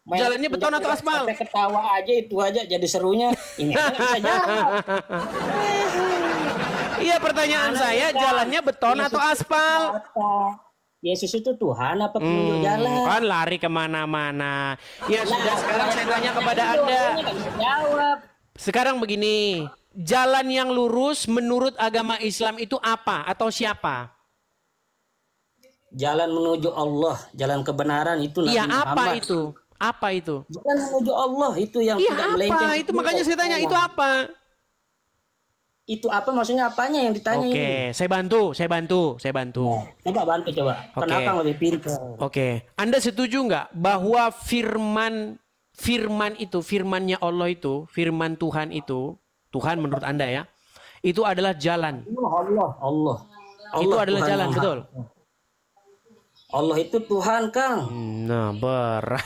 Jalannya beton atau aspal? Sampai ketawa aja itu aja jadi serunya. Ini bisa jawab. Iya, pertanyaan saya, jalannya beton atau aspal? Yesus itu Tuhan apa penunjuk jalan? Kan lari kemana-mana. Ya sudah, sekarang saya tanya kepada Anda. Sekarang begini, jalan yang lurus menurut agama Islam itu apa atau siapa? Jalan menuju Allah, jalan kebenaran itu Nabi Muhammad. Apa itu? Apa itu? Jalan menuju Allah itu yang Iya, tidak apa? melenceng. Itu makanya saya tanya, itu apa? Itu apa maksudnya, apanya yang ditanya Oke, ini? saya bantu. Coba bantu coba. Oke. Kenapa lebih pintar? Oke, Anda setuju nggak bahwa firman itu, firmannya Allah itu, firman Tuhan itu, Tuhan menurut Anda ya, itu adalah jalan. Allah. Itu adalah Tuhan jalan, Maha. betul? Allah itu Tuhan, Kang. Nah, berat.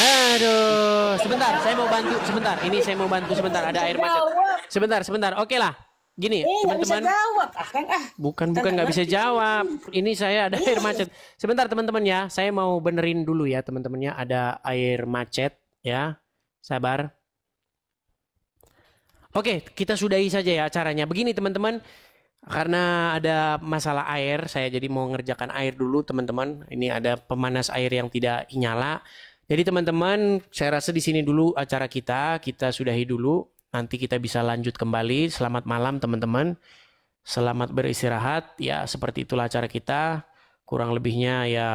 Aduh, sebentar, saya mau bantu sebentar. Ini saya mau bantu sebentar, ada air macet. Sebentar. Oke lah. Gini, Nggak bisa teman-teman. jawab, Kang. Bukan nggak bisa jawab. Ini saya ada air macet. Sebentar teman-teman ya, saya mau benerin dulu ya teman-temannya. Ada air macet ya. Sabar. Oke, kita sudahi saja ya acaranya. Begini teman-teman, karena ada masalah air, saya jadi mau ngerjakan air dulu teman-teman. Ini ada pemanas air yang tidak nyala. Jadi teman-teman, saya rasa di sini dulu acara kita sudahi dulu. Nanti kita bisa lanjut kembali. Selamat malam teman-teman. Selamat beristirahat. Ya, seperti itulah acara kita. Kurang lebihnya ya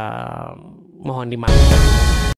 mohon dimaafkan.